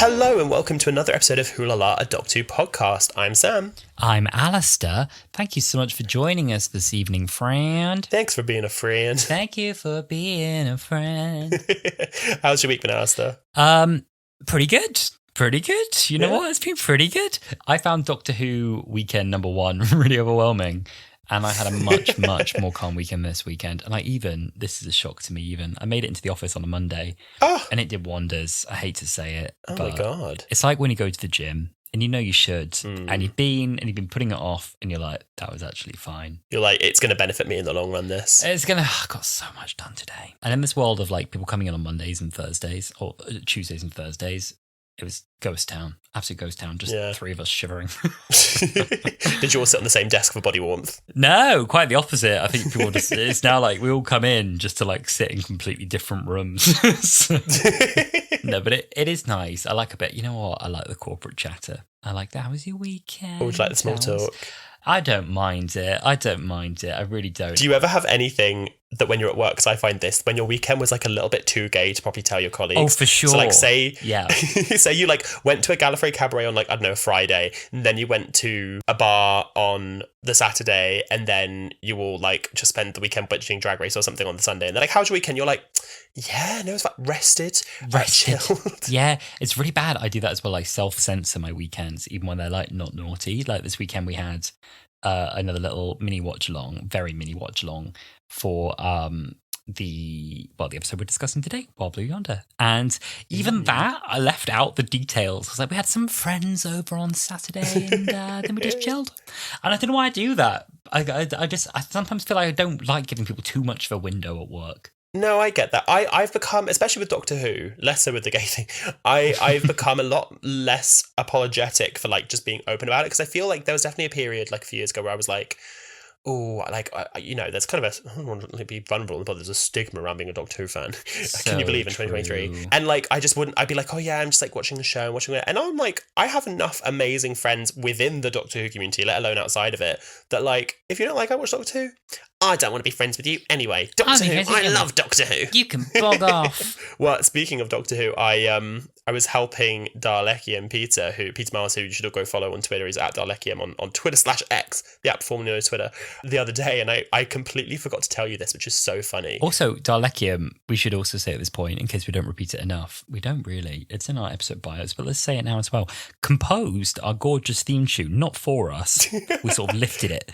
Hello and welcome to another episode of Wholala, a Doctor Who podcast. I'm Sam. I'm Alasdair. Thank you so much for joining us this evening, friend. Thanks for being a friend. Thank you for being a friend. How's your week been, Alasdair? Pretty good. Pretty good. You know what? It's been pretty good. I found Doctor Who weekend number 1 really overwhelming. And I had a much more calm weekend this weekend. And this is a shock to me I made it into the office on a Monday. And it did wonders. I hate to say it. Oh my God. It's like when you go to the gym and you know you should, and you've been putting it off and you're like, that was actually fine. You're like, it's going to benefit me in the long run, this. I got so much done today. And in this world of like people coming in on Mondays and Thursdays, or Tuesdays and Thursdays, it was ghost town, absolute ghost town, just 3 of us shivering. Did you all sit on the same desk for body warmth? No, quite the opposite. I think people it's now like we all come in just to like sit in completely different rooms. No, but it is nice. I like a bit, you know what? I like the corporate chatter. I like that. How was your weekend? Or would you like the small talk? I don't mind it. I really don't. Do you ever have anything that when you're at work, because I find this, when your weekend was like a little bit too gay to probably tell your colleagues? Oh, for sure. So like say you like went to a Gallifrey cabaret on like, I don't know, a Friday, and then you went to a bar on the Saturday, and then you all like just spend the weekend watching Drag Race or something on the Sunday, and they're like, how's your weekend? You're like, yeah, no, it's like rested. Chilled. Yeah, it's really bad. I do that as well. I self-censor my weekends, even when they're like not naughty. Like this weekend we had another little mini watch along, very mini watch along for the episode we're discussing today, Wild Blue Yonder. And even that, I left out the details. I was like, we had some friends over on Saturday and then we just chilled. And I don't know why I do that. I sometimes feel like I don't like giving people too much of a window at work. No, I get that. I've become, especially with Doctor Who, less so with the gay thing, I've become a lot less apologetic for like just being open about it, because I feel like there was definitely a period like a few years ago where I was like, oh, like, you know, there's kind of I don't want to be vulnerable, but there's a stigma around being a Doctor Who fan. Can you believe in 2023? True. And like, I'd be like, oh yeah, I'm just like watching the show and watching it. And I'm like, I have enough amazing friends within the Doctor Who community, let alone outside of it, that like, if you don't like I watch Doctor Who, I don't want to be friends with you anyway. Doctor Who, I love Doctor Who. You can bog off. Well, speaking of Doctor Who, I was helping Dalecium Peter Miles, who you should all go follow on Twitter. He's at Dalecium on Twitter/X, the app formerly known as Twitter, the other day, and I completely forgot to tell you this, which is so funny. Also, Dalecium, we should also say at this point, in case we don't repeat it enough, we don't really. It's in our episode bios, but let's say it now as well. Composed our gorgeous theme tune, not for us. We sort of lifted it.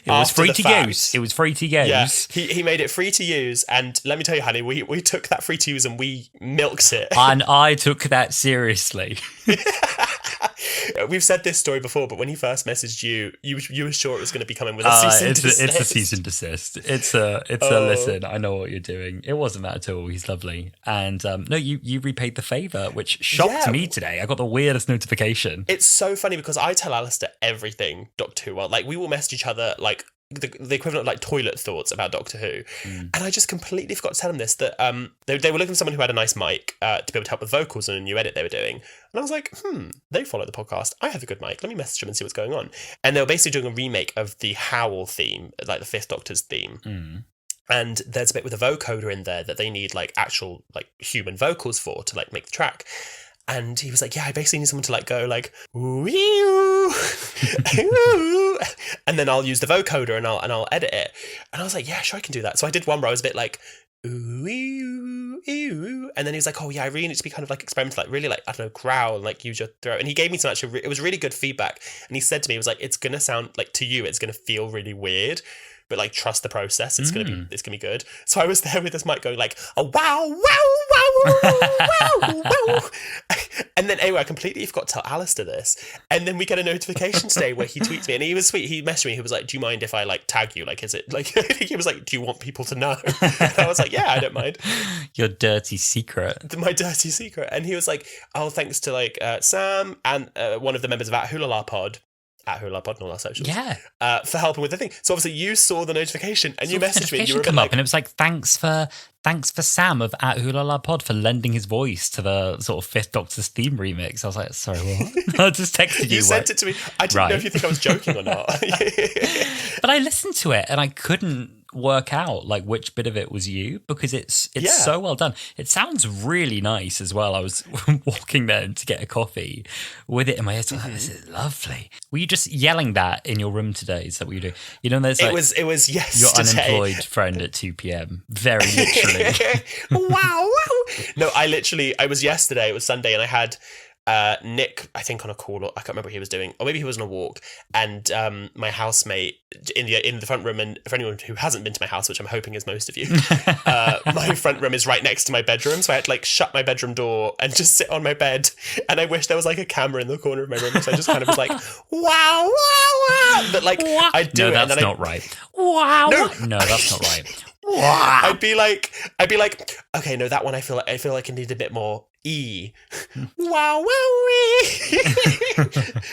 It was free to use. It was free to use. Yeah, he made it free to use, and let me tell you, honey, we took that free to use and we milked it. And I took that seriously. We've said this story before, but when he first messaged you were sure it was going to be coming with a cease and desist. It's a cease and desist. It's a listen, I know what you're doing. It wasn't that at all. He's lovely. And no, you repaid the favour, which shocked me today. I got the weirdest notification. It's so funny because I tell Alasdair everything Doctor Who. Well, like we will message each other like the equivalent of like toilet thoughts about Doctor Who, and I just completely forgot to tell him this, that they were looking for someone who had a nice mic to be able to help with vocals on a new edit they were doing, and I was like, they follow the podcast, I have a good mic, let me message them and see what's going on. And they were basically doing a remake of the Howl theme, like the Fifth Doctor's theme. And there's a bit with a vocoder in there that they need like actual like human vocals for to like make the track. And he was like, yeah, I basically need someone to like go like, ooh, ooh, and then I'll use the vocoder and I'll edit it. And I was like, yeah, sure, I can do that. So I did one where I was a bit like, ooh, ooh, ooh. And then he was like, oh yeah, I really need to be kind of like experimental, like really like, I don't know, growl and like use your throat. And he gave me some actually, it was really good feedback. And he said to me, he was like, it's going to sound like to you, it's going to feel really weird, but like trust the process. It's gonna be good. So I was there with this mic going like, oh wow, wow, wow, wow, wow. And then anyway, I completely forgot to tell Alasdair this. And then we get a notification today where he tweets me, and he was sweet. He messaged me. He was like, do you mind if I like tag you? Like, is it like? He was like, do you want people to know? And I was like, yeah, I don't mind. Your dirty secret. My dirty secret. And he was like, oh, thanks to like Sam and one of the members of that Wholala pod. At Wholala Pod and all our socials. Yeah. For helping with the thing. So obviously you saw the notification and you messaged me. You were come like, up and it was like, thanks for Sam of at Wholala Pod for lending his voice to the sort of Fifth Doctor's theme remix. I was like, sorry, what? I just texted you. You sent it to me. I didn't know if you think I was joking or not. But I listened to it and I couldn't work out like which bit of it was you, because it's so well done. It sounds really nice as well. I was walking there to get a coffee with it in my ears. Like, this is lovely. Were you just yelling that in your room today? Is that what you do? You know, there's like, it was yesterday. Your unemployed friend at 2 p.m. Very literally. Wow. No, I was yesterday. It was Sunday, and I had Nick, I think, on a call, or I can't remember what he was doing, or maybe he was on a walk, and my housemate in the front room. And for anyone who hasn't been to my house, which I'm hoping is most of you, my front room is right next to my bedroom, so I had to like shut my bedroom door and just sit on my bed. And I wish there was like a camera in the corner of my room, so I just kind of was like, wow, but like I'd do it. No, that's not right. Wow. No, that's not right. Wow. I'd be like, okay, no, that one I feel like it needed a bit more E. Wow,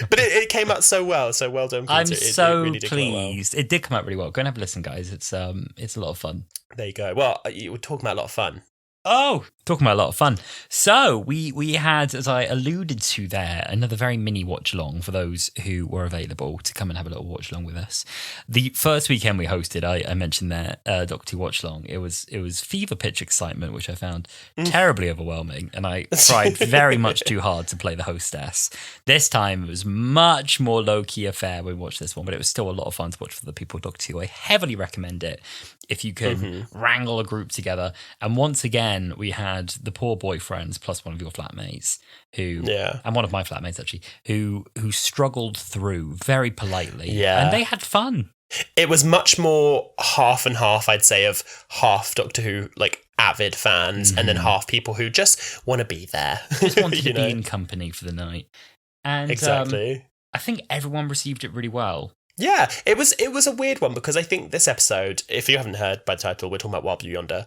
but it came out so well done. I'm Peter. so it really did pleased. Well. It did come out really well. Go and have a listen, guys. It's a lot of fun. There you go. Well, you were talking about a lot of fun. Oh, talking about a lot of fun. So we had, as I alluded to there, another very mini watch along for those who were available to come and have a little watch along with us. The first weekend we hosted, I mentioned there, Doctor Watch Along. It was fever pitch excitement, which I found terribly overwhelming, and I tried very much too hard to play the hostess. This time it was much more low key affair. We watched this one, but it was still a lot of fun to watch for the people of Doctor Who. I heavily recommend it if you can wrangle a group together. And once again, we had the poor boyfriends plus one of your flatmates and one of my flatmates actually, who struggled through very politely. Yeah. And they had fun. It was much more half and half, I'd say, of half Doctor Who, like avid fans, and then half people who just want to be there. Just wanted to be in company for the night. And exactly. I think everyone received it really well. Yeah, it was a weird one, because I think this episode, if you haven't heard by the title, we're talking about Wild Blue Yonder.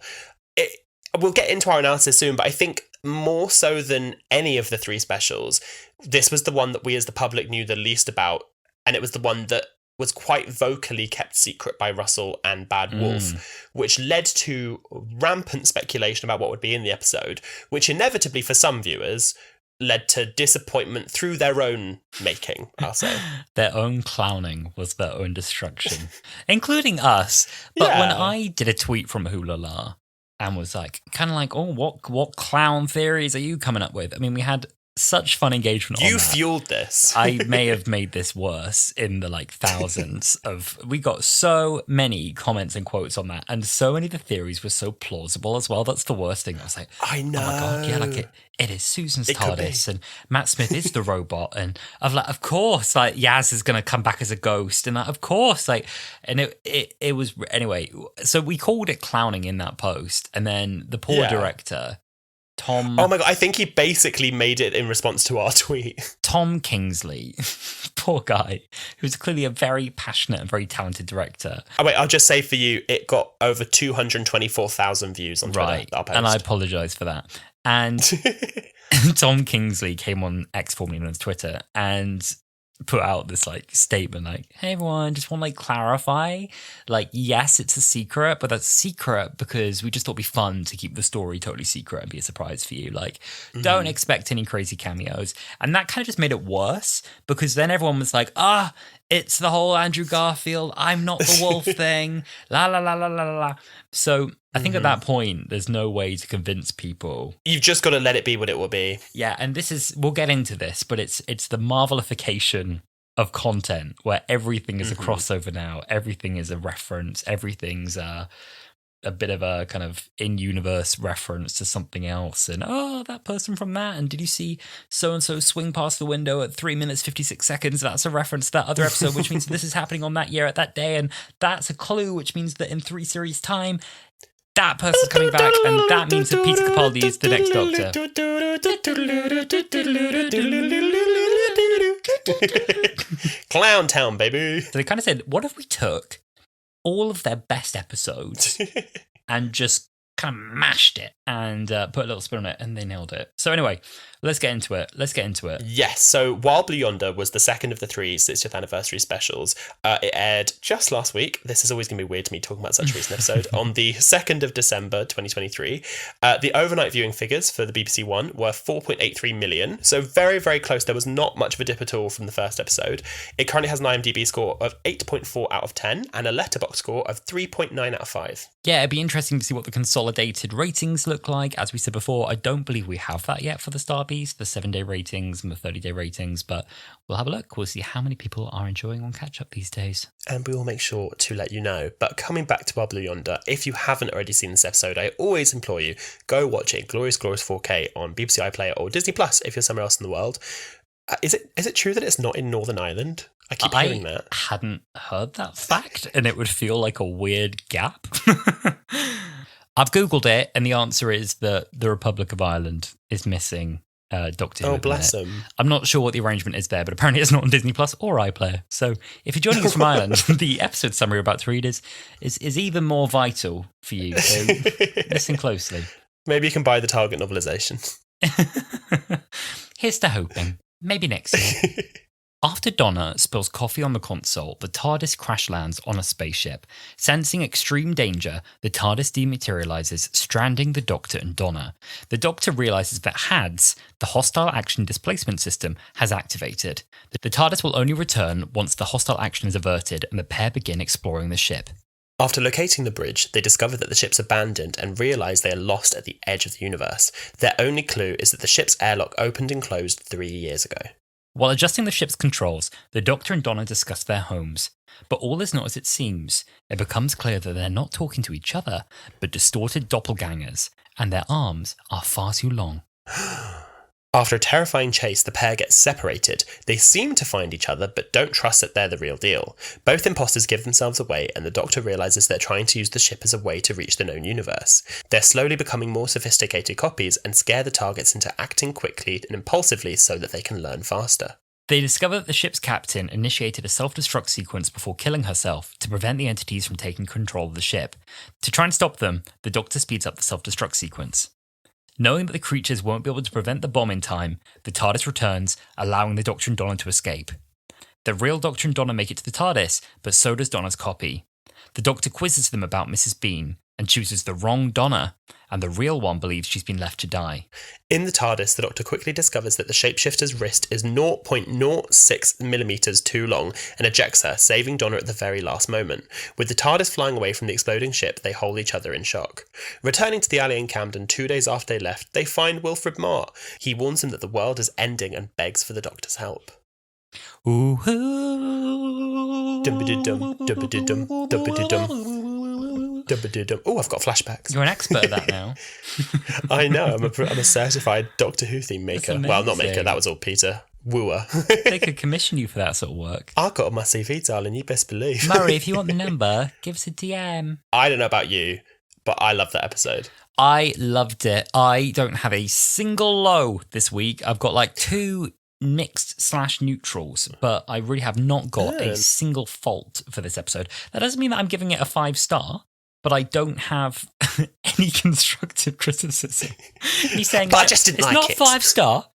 We'll get into our analysis soon, but I think more so than any of the three specials, this was the one that we as the public knew the least about, and it was the one that was quite vocally kept secret by Russell and Bad Wolf, which led to rampant speculation about what would be in the episode, which inevitably for some viewers led to disappointment through their own making, I'll say. Their own clowning was their own destruction, including us. But when I did a tweet from Wholala and was like, kind of like, oh, what clown theories are you coming up with? I mean, we had such fun engagement on that. You fueled this. I may have made this worse in the like thousands of... We got so many comments and quotes on that, and so many of the theories were so plausible as well. That's the worst thing. I was like, I know. Oh my God, yeah, like it is Susan's TARDIS, and Matt Smith is the robot, and I've like, of course, like Yaz is going to come back as a ghost, and like, of course, like, and it was, anyway, so we called it clowning in that post, and then the poor director... Tom. Oh my God, I think he basically made it in response to our tweet. Tom Kingsley, poor guy, who's clearly a very passionate and very talented director. Oh wait, I'll just say for you, it got over 224,000 views on Twitter. Right, and I apologise for that. And Tom Kingsley came on X, formerly known as Twitter, and put out this like statement like, hey everyone, just want to like clarify, like, yes, it's a secret, but that's secret because we just thought it'd be fun to keep the story totally secret and be a surprise for you. Like, don't expect any crazy cameos. And that kind of just made it worse, because then everyone was like, it's the whole Andrew Garfield, I'm not the wolf thing, la la la la la la. So I think at that point, there's no way to convince people. You've just got to let it be what it will be. Yeah, and this is, we'll get into this, but it's the Marvelification of content where everything is a crossover now. Everything is a reference. Everything's a bit of a kind of in-universe reference to something else. And, that person from that. And did you see so-and-so swing past the window at 3 minutes, 56 seconds? That's a reference to that other episode, which means this is happening on that year at that day. And that's a clue, which means that in 3 series' time, that person's coming back, and that means that Peter Capaldi is the next Doctor. Clown Town, baby. So they kind of said, what if we took all of their best episodes and just kind of mashed it and put a little spin on it, and they nailed it. So anyway, let's get into it. Yes, so Wild Blue Yonder was the second of the 3 60th anniversary specials. It aired just last week. This is always going to be weird to me talking about such a recent episode. On the 2nd of December 2023. The overnight viewing figures for the BBC One were 4.83 million. So very, very close. There was not much of a dip at all from the first episode. It currently has an IMDb score of 8.4 out of 10 and a Letterboxd score of 3.9 out of 5. Yeah, it'd be interesting to see what the consolidated ratings look like. As we said before, I don't believe we have that yet for the Starbeast, the 7-day ratings and the 30-day ratings, but we'll have a look. We'll see how many people are enjoying on catch-up these days. And we will make sure to let you know. But coming back to Wild Blue Yonder, if you haven't already seen this episode, I always implore you, go watch it Glorious 4K on BBC iPlayer or Disney Plus if you're somewhere else in the world. Is it true that it's not in Northern Ireland? I keep hearing that. I hadn't heard that fact, and it would feel like a weird gap. I've Googled it, and the answer is that the Republic of Ireland is missing Doctor Who. Oh, bless them. I'm not sure what the arrangement is there, but apparently it's not on Disney Plus or iPlayer. So if you're joining us from Ireland, the episode summary we're about to read is even more vital for you. So listen closely. Maybe you can buy the Target novelisation. Here's to hoping. Maybe next year. After Donna spills coffee on the console, the TARDIS crash lands on a spaceship. Sensing extreme danger, the TARDIS dematerializes, stranding the Doctor and Donna. The Doctor realizes that HADS, the Hostile Action Displacement System, has activated. The TARDIS will only return once the hostile action is averted and the pair begin exploring the ship. After locating the bridge, they discover that the ship's abandoned and realise they are lost at the edge of the universe. Their only clue is that the ship's airlock opened and closed 3 years ago. While adjusting the ship's controls, the Doctor and Donna discuss their homes. But all is not as it seems. It becomes clear that they're not talking to each other, but distorted doppelgangers, and their arms are far too long. After a terrifying chase, the pair get separated. They seem to find each other, but don't trust that they're the real deal. Both imposters give themselves away, and the Doctor realises they're trying to use the ship as a way to reach the known universe. They're slowly becoming more sophisticated copies and scare the targets into acting quickly and impulsively so that they can learn faster. They discover that the ship's captain initiated a self-destruct sequence before killing herself to prevent the entities from taking control of the ship. To try and stop them, the Doctor speeds up the self-destruct sequence. Knowing that the creatures won't be able to prevent the bomb in time, the TARDIS returns, allowing the Doctor and Donna to escape. The real Doctor and Donna make it to the TARDIS, but so does Donna's copy. The Doctor quizzes them about Mrs. Bean and chooses the wrong Donna, and the real one believes she's been left to die. In the TARDIS, the Doctor quickly discovers that the shapeshifter's wrist is 0.06 millimetres too long and ejects her, saving Donna at the very last moment. With the TARDIS flying away from the exploding ship, they hold each other in shock. Returning to the alley in Camden 2 days after they left, they find Wilfred Marr. He warns them that the world is ending and begs for the Doctor's help. Ooh. Dum-ba-dum, dum-ba-dum, dum-ba-dum. Oh, I've got flashbacks. You're an expert at that now. I know. I'm a certified Doctor Who theme maker. Well, not maker. That was all Peter. Wooer. They could commission you for that sort of work. I got on my CV, darling. You best believe. Murray, if you want the number, give us a DM. I don't know about you, but I love that episode. I loved it. I don't have a single low this week. I've got like 2 mixed/neutrals, but I really have not got a single fault for this episode. That doesn't mean that I'm giving it a 5-star, but I don't have any constructive criticism. He's saying but I just didn't it's like not it. 5-star,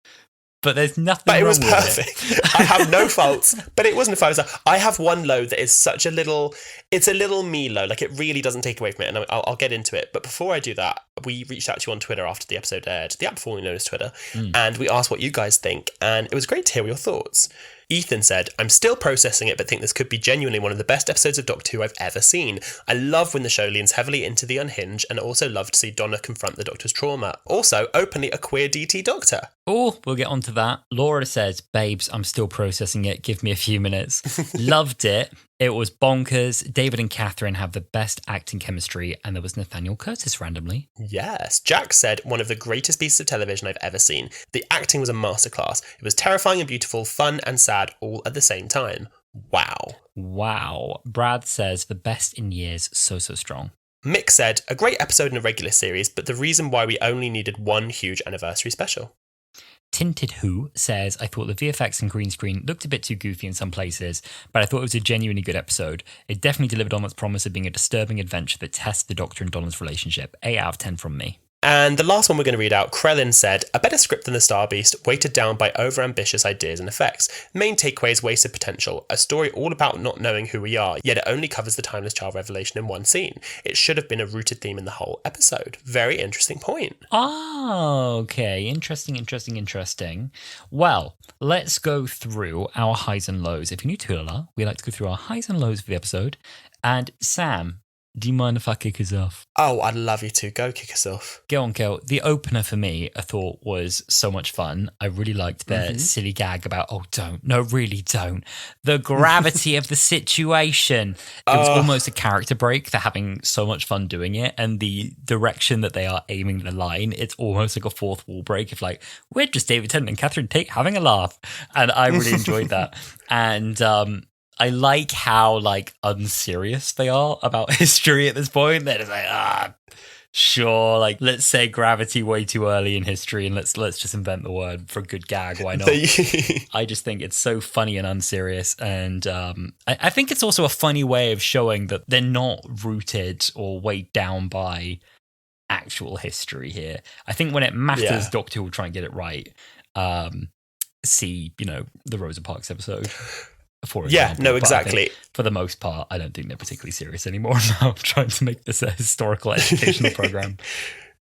but there's nothing but it wrong was with perfect. it. I have no faults, but it wasn't a 5-star. I have one low that is such a little, it's a little me low, like it really doesn't take away from it, and I'll get into it. But before I do that, we reached out to you on Twitter after the episode aired, the app formerly known as Twitter, and we asked what you guys think, and it was great to hear your thoughts. Ethan said, I'm still processing it, but think this could be genuinely one of the best episodes of Doctor Who I've ever seen. I love when the show leans heavily into the unhinged, and also love to see Donna confront the Doctor's trauma. Also, openly a queer DT Doctor. Oh, we'll get onto that. Laura says, babes, I'm still processing it. Give me a few minutes. Loved it. It was bonkers. David and Catherine have the best acting chemistry, and there was Nathaniel Curtis randomly. Yes. Jack said, one of the greatest pieces of television I've ever seen. The acting was a masterclass. It was terrifying and beautiful, fun and sad, all at the same time. Wow. Brad says, the best in years, so strong. Mick said, a great episode in a regular series, but the reason why we only needed one huge anniversary special. Tinted Who says, I thought the VFX and green screen looked a bit too goofy in some places, but I thought it was a genuinely good episode. It definitely delivered on its promise of being a disturbing adventure that tests the Doctor and Donna's relationship. 8 out of 10 from me. And the last one we're going to read out, Krellin said, a better script than the Star Beast, weighted down by overambitious ideas and effects. Main takeaways, wasted potential. A story all about not knowing who we are, yet it only covers the timeless child revelation in one scene. It should have been a rooted theme in the whole episode. Very interesting point. Oh, okay. Interesting. Well, let's go through our highs and lows. If you're new to Wholala, we like to go through our highs and lows for the episode. And Sam, do you mind if I kick us off? Oh, I'd love you to. Go kick us off. Go on, Kel. The opener for me, I thought, was so much fun. I really liked their silly gag about, oh, don't. No, really don't. The gravity of the situation. It was almost a character break. They're having so much fun doing it. And the direction that they are aiming the line, it's almost like a fourth wall break. If like, we're just David Tennant and Catherine Tate having a laugh. And I really enjoyed that. And I like how like unserious they are about history at this point. They're just like, sure, like let's say gravity way too early in history and let's just invent the word for a good gag. Why not? I just think it's so funny and unserious, and I think it's also a funny way of showing that they're not rooted or weighed down by actual history here. I think when it matters, Doctor Who will try and get it right. See, the Rosa Parks episode. For example. Yeah, no, exactly. For the most part, I don't think they're particularly serious anymore now, trying to make this a historical educational program.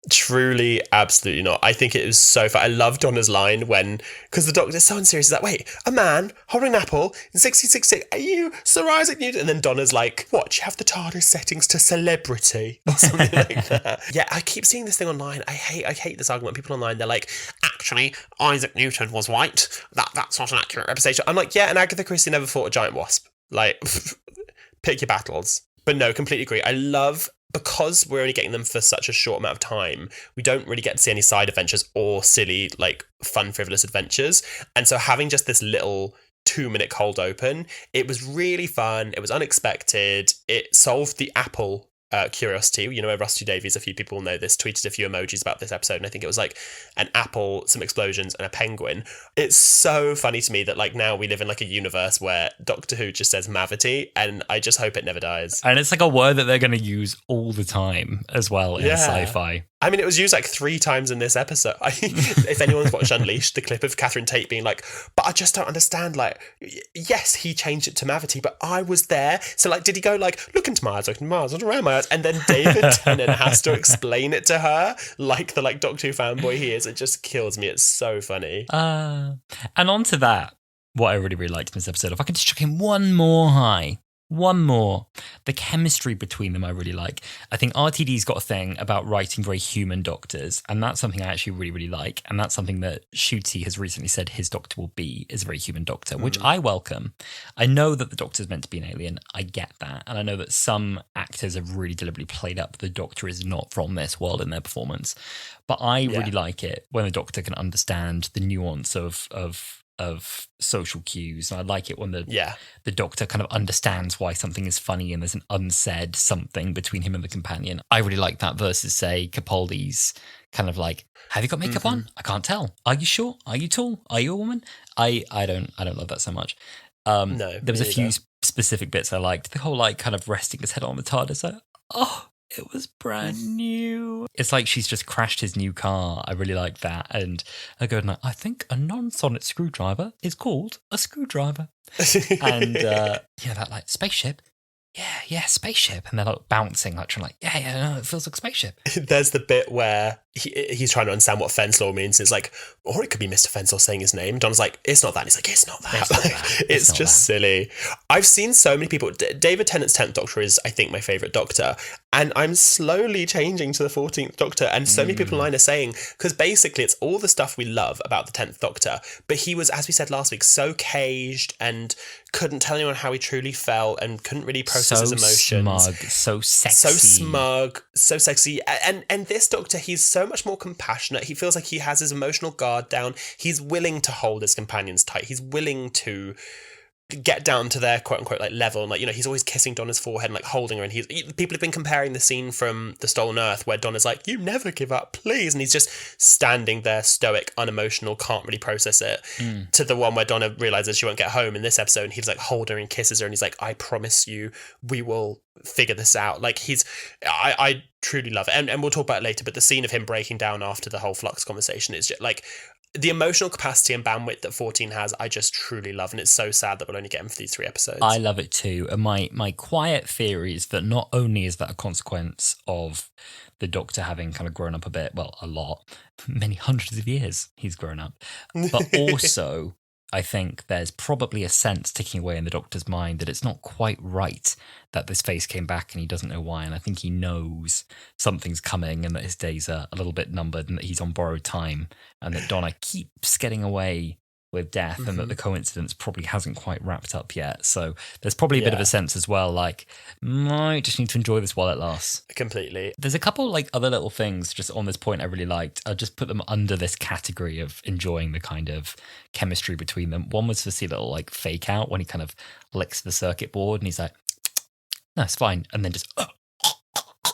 Truly, absolutely not. I think it was so fun. I love Donna's line because the Doctor's so unserious. He's like, wait, a man holding an apple in 1666, are you Sir Isaac Newton? And then Donna's like, what, you have the TARDIS settings to celebrity? Or something like that. Yeah, I keep seeing this thing online. I hate this argument. People online, they're like, actually, Isaac Newton was white. That's not an accurate representation. I'm like, yeah, and Agatha Christie never fought a giant wasp. Like, pick your battles. But no, completely agree. I love... Because we're only getting them for such a short amount of time, we don't really get to see any side adventures or silly, like, fun, frivolous adventures. And so having just this little 2-minute cold open, it was really fun. It was unexpected. It solved the apple curiosity. Where Rusty Davies, a few people know this, tweeted a few emojis about this episode, and I think it was like an apple, some explosions, and a penguin. It's so funny to me that like now we live in like a universe where Doctor Who just says mavity, and I just hope it never dies. And it's like a word that they're going to use all the time as well in sci-fi. I mean, it was used like 3 times in this episode. If anyone's watched Unleashed, the clip of Catherine Tate being like, but I just don't understand, like, yes, he changed it to Mavity, but I was there. So, like, did he go, like, look into my eyes, look into my eyes, look around my eyes? And then David Tennant has to explain it to her, like the, like, Doctor Who fanboy he is. It just kills me. It's so funny. And on to that, what I really, really liked in this episode, if I can just chuck in one more high. One more. The chemistry between them I really like. I think RTD's got a thing about writing very human doctors, and that's something I actually really, really like. And that's something that Ncuti has recently said his doctor will be, is a very human doctor, which I welcome. I know that the doctor's meant to be an alien. I get that. And I know that some actors have really deliberately played up the doctor is not from this world in their performance. But I really like it when the doctor can understand the nuance of social cues, and I like it when the doctor kind of understands why something is funny and there's an unsaid something between him and the companion. I really like that versus say Capaldi's kind of like, have you got makeup on? I can't tell. Are you sure? Are you tall? Are you a woman? I don't love that so much. No, there was a few specific bits I liked. The whole like kind of resting his head on the TARDIS. It was brand new. It's like she's just crashed his new car. I really like that. And I go, I think a non-sonic screwdriver is called a screwdriver. And that like spaceship. Yeah, spaceship. And they're like bouncing, like trying like, no, it feels like a spaceship. There's the bit where he's trying to understand what Fenslaw means. It's like, or it could be Mr. Fenslaw saying his name. Don's like, it's not that. And he's like, it's not that. It's just silly. I've seen so many people. David Tennant's 10th Doctor is, I think, my favourite Doctor. And I'm slowly changing to the 14th Doctor. And so many people online are saying, because basically it's all the stuff we love about the 10th Doctor. But he was, as we said last week, so caged and couldn't tell anyone how he truly felt and couldn't really process his emotions. So sexy. So smug, so sexy. And this Doctor, he's so much more compassionate. He feels like he has his emotional guard down. He's willing to hold his companions tight. He's willing to get down to their quote unquote like level, and like, you know, he's always kissing Donna's forehead and like holding her, and people have been comparing the scene from The Stolen Earth where Donna's like, you never give up, please, and he's just standing there stoic, unemotional, can't really process it, to the one where Donna realizes she won't get home in this episode, and he's like holds her and kisses her, and he's like, I promise you we will figure this out. Like, I truly love it, and we'll talk about it later, but the scene of him breaking down after the whole Flux conversation is just like, the emotional capacity and bandwidth that 14 has, I just truly love, and it's so sad that we'll only get him for these 3 episodes. I love it too, and my quiet theory is that not only is that a consequence of the Doctor having kind of grown up a bit, well, a lot, many hundreds of years he's grown up, but also I think there's probably a sense ticking away in the Doctor's mind that it's not quite right that this face came back and he doesn't know why. And I think he knows something's coming and that his days are a little bit numbered and that he's on borrowed time and that Donna keeps getting away with death and that the coincidence probably hasn't quite wrapped up yet. So there's probably a bit of a sense as well, like, I just need to enjoy this while it lasts. Completely. There's a couple like other little things just on this point I really liked. I'll just put them under this category of enjoying the kind of chemistry between them. One was to see a little like fake out when he kind of licks the circuit board and he's like, no, it's fine. And then just,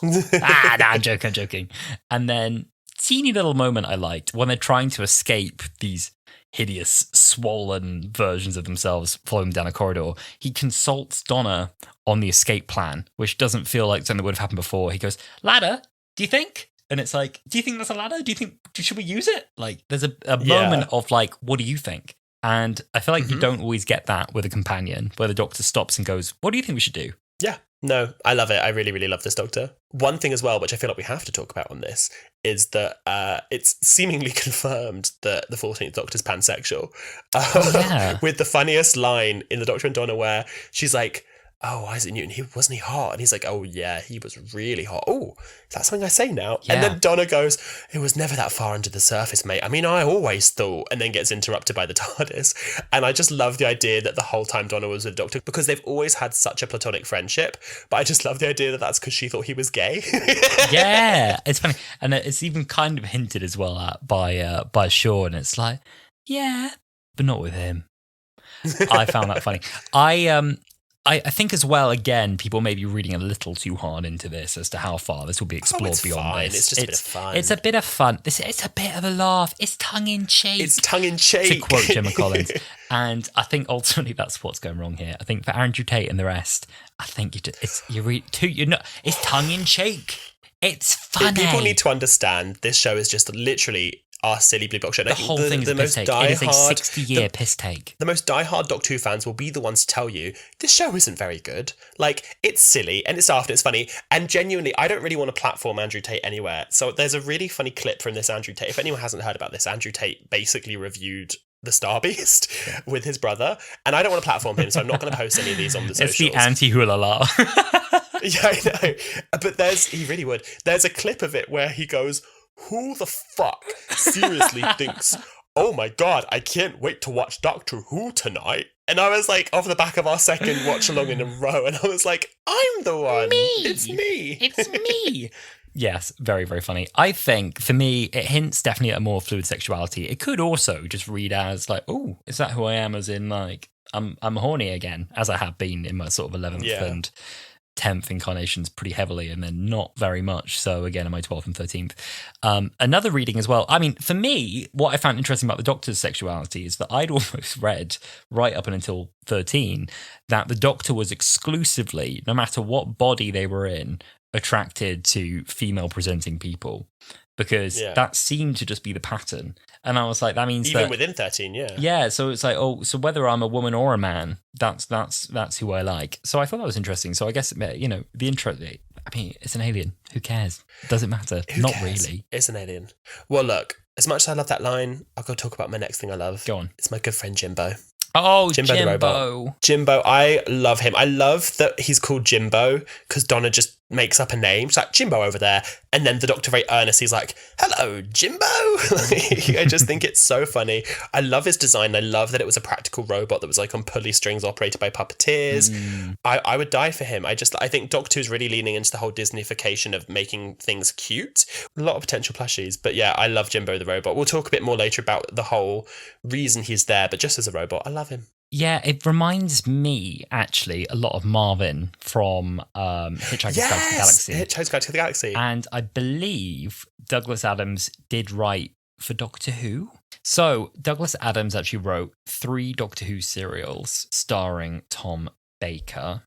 I'm joking. And then teeny little moment I liked when they're trying to escape these hideous, swollen versions of themselves following down a corridor. He consults Donna on the escape plan, which doesn't feel like something that would have happened before. He goes, ladder, do you think? And it's like, do you think that's a ladder? Should we use it? Like, there's a moment of like, what do you think? And I feel like you don't always get that with a companion, where the Doctor stops and goes, what do you think we should do? Yeah, no, I love it. I really, really love this Doctor. One thing as well, which I feel like we have to talk about on this, is that it's seemingly confirmed that the 14th Doctor's pansexual. With the funniest line in The Doctor and Donna where she's like, oh, Isaac Newton, wasn't he hot? And he's like, oh yeah, he was really hot. Oh, is that something I say now? Yeah. And then Donna goes, it was never that far under the surface, mate. I mean, I always thought, and then gets interrupted by the TARDIS. And I just love the idea that the whole time Donna was with the Doctor, because they've always had such a platonic friendship, but I just love the idea that that's because she thought he was gay. Yeah, it's funny. And it's even kind of hinted as well at by Shaw, and it's like, yeah, but not with him. I found that funny. I think as well, again, people may be reading a little too hard into this as to how far this will be explored beyond fine. this. It's just a bit of fun. It's a bit of fun. It's a bit of a laugh. It's tongue-in-cheek. It's tongue-in-cheek. To quote Gemma Collins. And I think ultimately that's what's going wrong here. I think for Andrew Tate and the rest, I think it's tongue-in-cheek. It's funny. People need to understand this show is just literally our silly blue box show. The whole thing is a piss take. It is a 60-year piss take. The most diehard Doctor Who fans will be the ones to tell you, this show isn't very good. Like, it's silly, and it's daft, and it's funny, and genuinely, I don't really want to platform Andrew Tate anywhere. So there's a really funny clip from this Andrew Tate. If anyone hasn't heard about this, Andrew Tate basically reviewed The Star Beast with his brother, and I don't want to platform him, so I'm not going to post any of these on the socials. It's the anti-Wholala. Yeah, I know. But he really would. There's a clip of it where he goes, who the fuck seriously thinks, oh my god, I can't wait to watch Doctor Who tonight? And I was like, off the back of our second watch along in a row, and I was like, I'm the one. It's me. Yes, very, very funny. I think, for me, it hints definitely at a more fluid sexuality. It could also just read as like, oh, is that who I am? As in, like, I'm horny again, as I have been in my sort of 11th and 10th incarnations pretty heavily, and then not very much so again in my 12th and 13th. Another reading as well. I mean, for me, what I found interesting about the Doctor's sexuality is that I'd almost read right up until 13 that the Doctor was exclusively, no matter what body they were in, attracted to female presenting people, because that seemed to just be the pattern. And I was like, that means even within 13, yeah. So it's like, oh, so whether I'm a woman or a man, that's who I like. So I thought that was interesting. So I guess, you know, the intro, I mean, it's an alien. Who cares? Does it matter? Not really. It's an alien. Well, look, as much as I love that line, I'll go talk about my next thing I love. Go on. It's my good friend Jimbo. Oh, Jimbo the robot. Jimbo, I love him. I love that he's called Jimbo because Donna just makes up a name. She's like, Jimbo over there. And then the Doctor very earnest, he's like, hello, Jimbo. I just think it's so funny. I love his design. I love that it was a practical robot that was like on pulley strings operated by puppeteers. I would die for him. I think Doctor Who's really leaning into the whole Disneyfication of making things cute. A lot of potential plushies. But yeah, I love Jimbo the robot. We'll talk a bit more later about the whole reason he's there, but just as a robot, I love him. Yeah, it reminds me actually a lot of Marvin from Hitchhiker's Guide to the Galaxy. Hitchhiker's Guide to the Galaxy. And I believe Douglas Adams did write for Doctor Who. So Douglas Adams actually wrote 3 Doctor Who serials starring Tom Baker.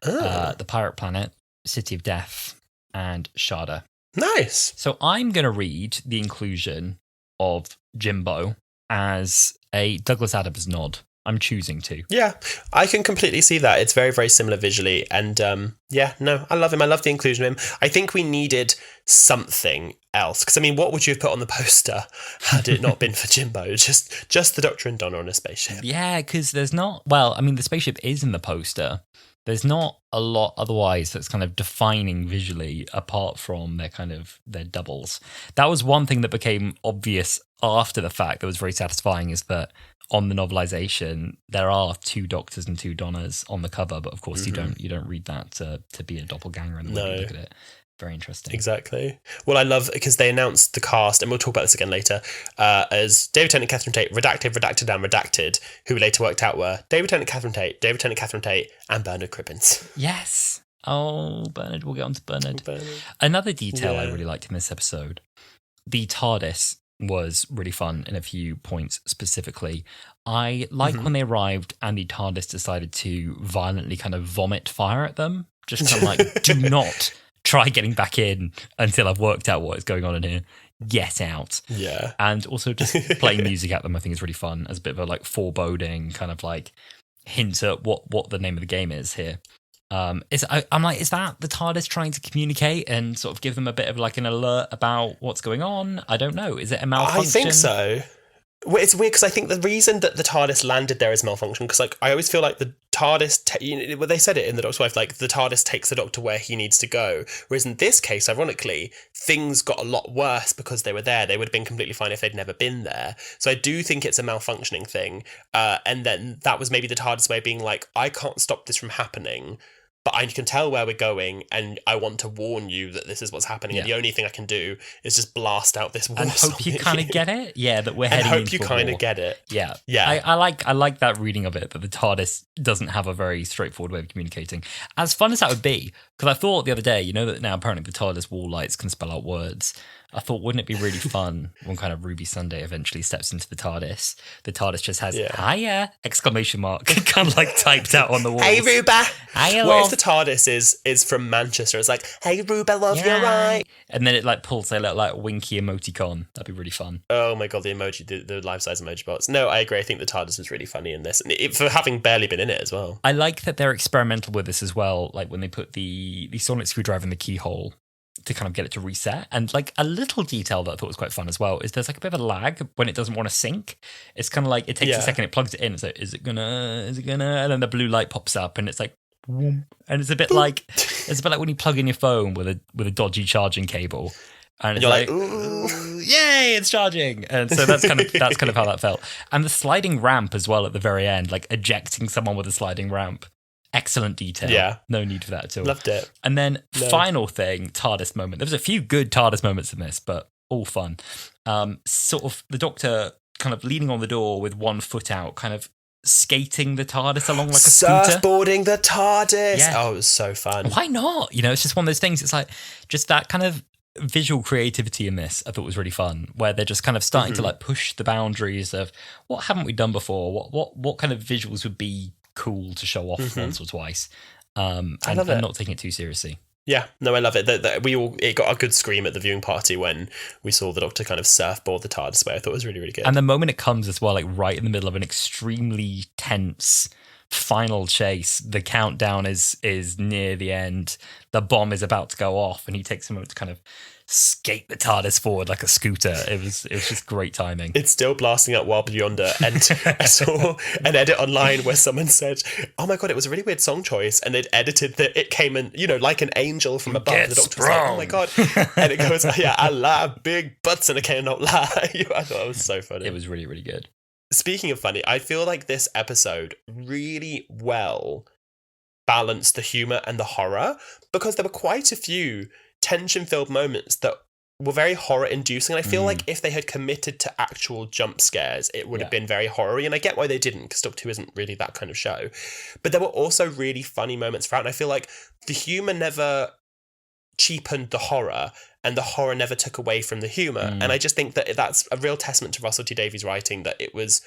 The Pirate Planet, City of Death, and Sharda. Nice. So I'm going to read the inclusion of Jimbo as a Douglas Adams nod. I'm choosing to. Yeah, I can completely see that. It's very, very similar visually. And I love him. I love the inclusion of him. I think we needed something else. Because, I mean, what would you have put on the poster had it not been for Jimbo? Just the Doctor and Donna on a spaceship. Yeah, because there's not... Well, I mean, the spaceship is in the poster. There's not a lot otherwise that's kind of defining visually apart from their doubles. That was one thing that became obvious after the fact that was very satisfying, is that on the novelization there are 2 Doctors and 2 Donnas on the cover, but of course you don't read that to be a doppelganger in the way you look at it. Very interesting. Exactly. Well, I love, because they announced the cast, and we'll talk about this again later, as David Tennant, Catherine Tate, redacted, and redacted, who later worked out were David Tennant, Catherine Tate, and Bernard Cribbins. Yes. Oh, Bernard. We'll get on to Bernard. Another detail I really liked in this episode, the TARDIS was really fun in a few points specifically. I like when they arrived and the TARDIS decided to violently kind of vomit fire at them. Just kind of like, do not try getting back in until I've worked out what is going on in here. Get out. Yeah. And also just playing music at them, I think, is really fun as a bit of a like foreboding kind of like hint at what the name of the game is here. I'm like, is that the TARDIS trying to communicate and sort of give them a bit of like an alert about what's going on? I don't know. Is it a malfunction? I think so. Well, it's weird because I think the reason that the TARDIS landed there is malfunction, because like I always feel like the TARDIS, they said it in The Doctor's Wife, like the TARDIS takes the Doctor where he needs to go. Whereas in this case, ironically, things got a lot worse because they were there. They would have been completely fine if they'd never been there. So I do think it's a malfunctioning thing. And then that was maybe the TARDIS way of being like, I can't stop this from happening, but I can tell where we're going, and I want to warn you that this is what's happening. And the only thing I can do is just blast out this war. And hope you kind of get it. Yeah, that we're heading into a war. And hope you kind of get it. Yeah. Yeah. I like that reading of it, that the TARDIS doesn't have a very straightforward way of communicating. As fun as that would be, because I thought the other day, that now apparently the TARDIS wall lights can spell out words. I thought, wouldn't it be really fun when kind of Ruby Sunday eventually steps into the TARDIS? The TARDIS just has "Hiya!" exclamation mark kind of like typed out on the wall. Hey Ruba! Hiya, what if the TARDIS is from Manchester? It's like, hey Ruba, love you, right? And then it like pulls a little like winky emoticon. That'd be really fun. Oh my god, the emoji, the life-size emoji bots. No, I agree. I think the TARDIS was really funny in this, and for having barely been in it as well. I like that they're experimental with this as well. Like when they put the sonic screwdriver in the keyhole to kind of get it to reset. And like a little detail that I thought was quite fun as well is there's like a bit of a lag when it doesn't want to sync. It's kind of like it takes a second, it plugs it in. It's like, is it gonna? And then the blue light pops up and it's like, and it's a bit like when you plug in your phone with a dodgy charging cable. And you're like, ooh, yay, it's charging. And so that's kind of how that felt. And the sliding ramp as well at the very end, like ejecting someone with a sliding ramp. Excellent detail. Yeah. No need for that at all. Loved it. And then final thing, TARDIS moment. There was a few good TARDIS moments in this, but all fun. Sort of the Doctor kind of leaning on the door with one foot out, kind of skating the TARDIS along like a scooter. Surfboarding the TARDIS. Yeah. Oh, it was so fun. Why not? It's just one of those things. It's like just that kind of visual creativity in this I thought was really fun, where they're just kind of starting to like push the boundaries of what haven't we done before, what kind of visuals would be cool to show off once or twice, and not taking it too seriously. Yeah, no, I love it. It got a good scream at the viewing party when we saw the Doctor kind of surfboard the TARDIS way. I thought it was really, really good. And the moment it comes as well, like right in the middle of an extremely tense final chase, the countdown is near the end, the bomb is about to go off, and he takes a moment to kind of skate the TARDIS forward like a scooter. It was just great timing. It's still blasting up Wild Blue Yonder, and I saw an edit online where someone said, oh my god, it was a really weird song choice, and they'd edited that it came in, like an angel from above. The Doctor was like, oh my god, and it goes, yeah, I like big butts and I cannot lie. I thought it was so funny. It was really, really good. Speaking of funny, I feel like this episode really well balanced the humour and the horror, because there were quite a few tension-filled moments that were very horror inducing. And I feel like if they had committed to actual jump scares, it would have been very horror-y. And I get why they didn't, because Doctor Who isn't really that kind of show. But there were also really funny moments throughout. And I feel like the humour never cheapened the horror, and the horror never took away from the humour. And I just think that that's a real testament to Russell T Davies' writing, that it was,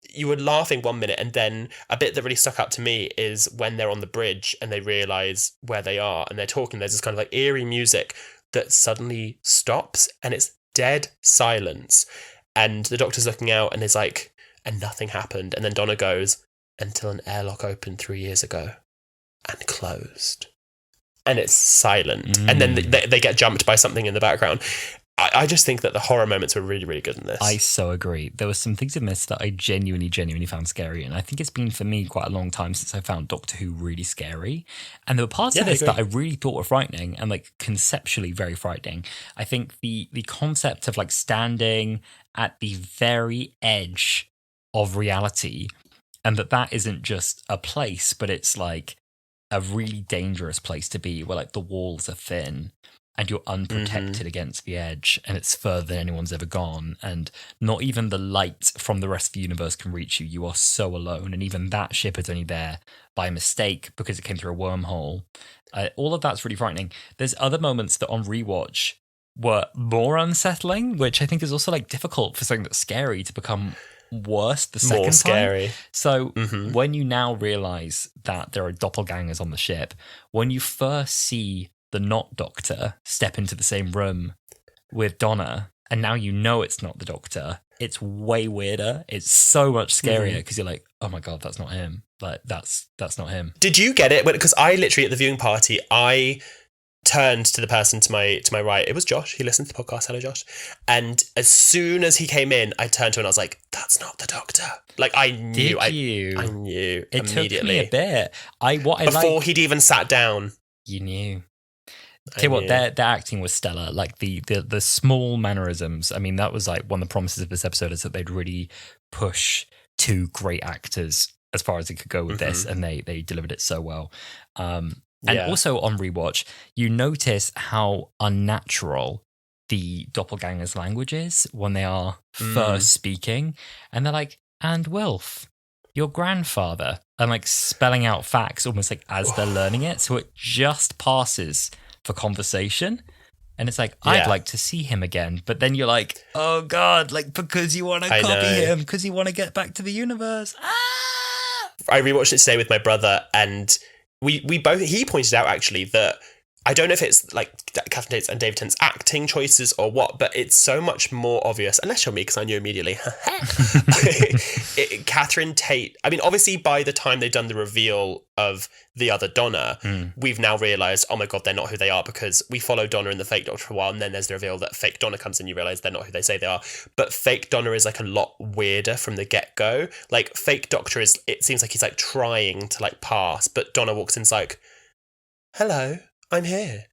you were laughing 1 minute, and then a bit that really stuck out to me is when they're on the bridge and they realise where they are and they're talking, there's this kind of like eerie music that suddenly stops and it's dead silence. And the Doctor's looking out and is like, and nothing happened. And then Donna goes, until an airlock opened 3 years ago and closed. And it's silent. And then they get jumped by something in the background. I just think that the horror moments were really, really good in this. I so agree. There were some things in this that I genuinely found scary. And I think it's been, for me, quite a long time since I found Doctor Who really scary. And there were parts of this that I really thought were frightening and like conceptually very frightening. I think the concept of like standing at the very edge of reality, and that isn't just a place, but it's like a really dangerous place to be, where like the walls are thin and you're unprotected against the edge, and it's further than anyone's ever gone, and not even the light from the rest of the universe can reach you. You are so alone, and even that ship is only there by mistake because it came through a wormhole. All of that's really frightening. There's other moments that on rewatch were more unsettling, which I think is also like difficult for something that's scary to become worse the second more scary time. So when you now realize that there are doppelgangers on the ship, when you first see the not Doctor step into the same room with Donna, and now you know it's not the Doctor, it's way weirder. It's so much scarier because you're like, oh my God, that's not him. Like, that's not him. Did you get it? Because I literally, at the viewing party, I turned to the person to my right. It was Josh. He listened to the podcast. Hello, Josh. And as soon as he came in, I turned to him and I was like, that's not the Doctor. Like, I knew. I knew it immediately. Took me a bit. Before he'd even sat down. You knew. Tell you what, their acting was stellar. Like the small mannerisms. I mean, that was like one of the promises of this episode, is that they'd really push two great actors as far as they could go with this, and they delivered it so well. And also on rewatch, you notice how unnatural the doppelganger's language is when they are first speaking, and they're like, and Wilf, your grandfather, and like spelling out facts almost like as they're learning it, so it just passes for conversation. And it's like, I'd like to see him again. But then you're like, oh God, like, because you want to copy him, because you want to get back to the universe. I rewatched it today with my brother, and we both, he pointed out actually that, I don't know if it's like Catherine Tate's and David Tennant's acting choices or what, but it's so much more obvious, unless you're me, because I knew immediately. Catherine Tate, I mean, obviously by the time they've done the reveal of the other Donna, we've now realised, oh my God, they're not who they are, because we follow Donna and the fake Doctor for a while, and then there's the reveal that fake Donna comes in, you realise they're not who they say they are. But fake Donna is like a lot weirder from the get-go. Like, fake Doctor is, it seems like he's like trying to like pass, but Donna walks in's like, hello, I'm here.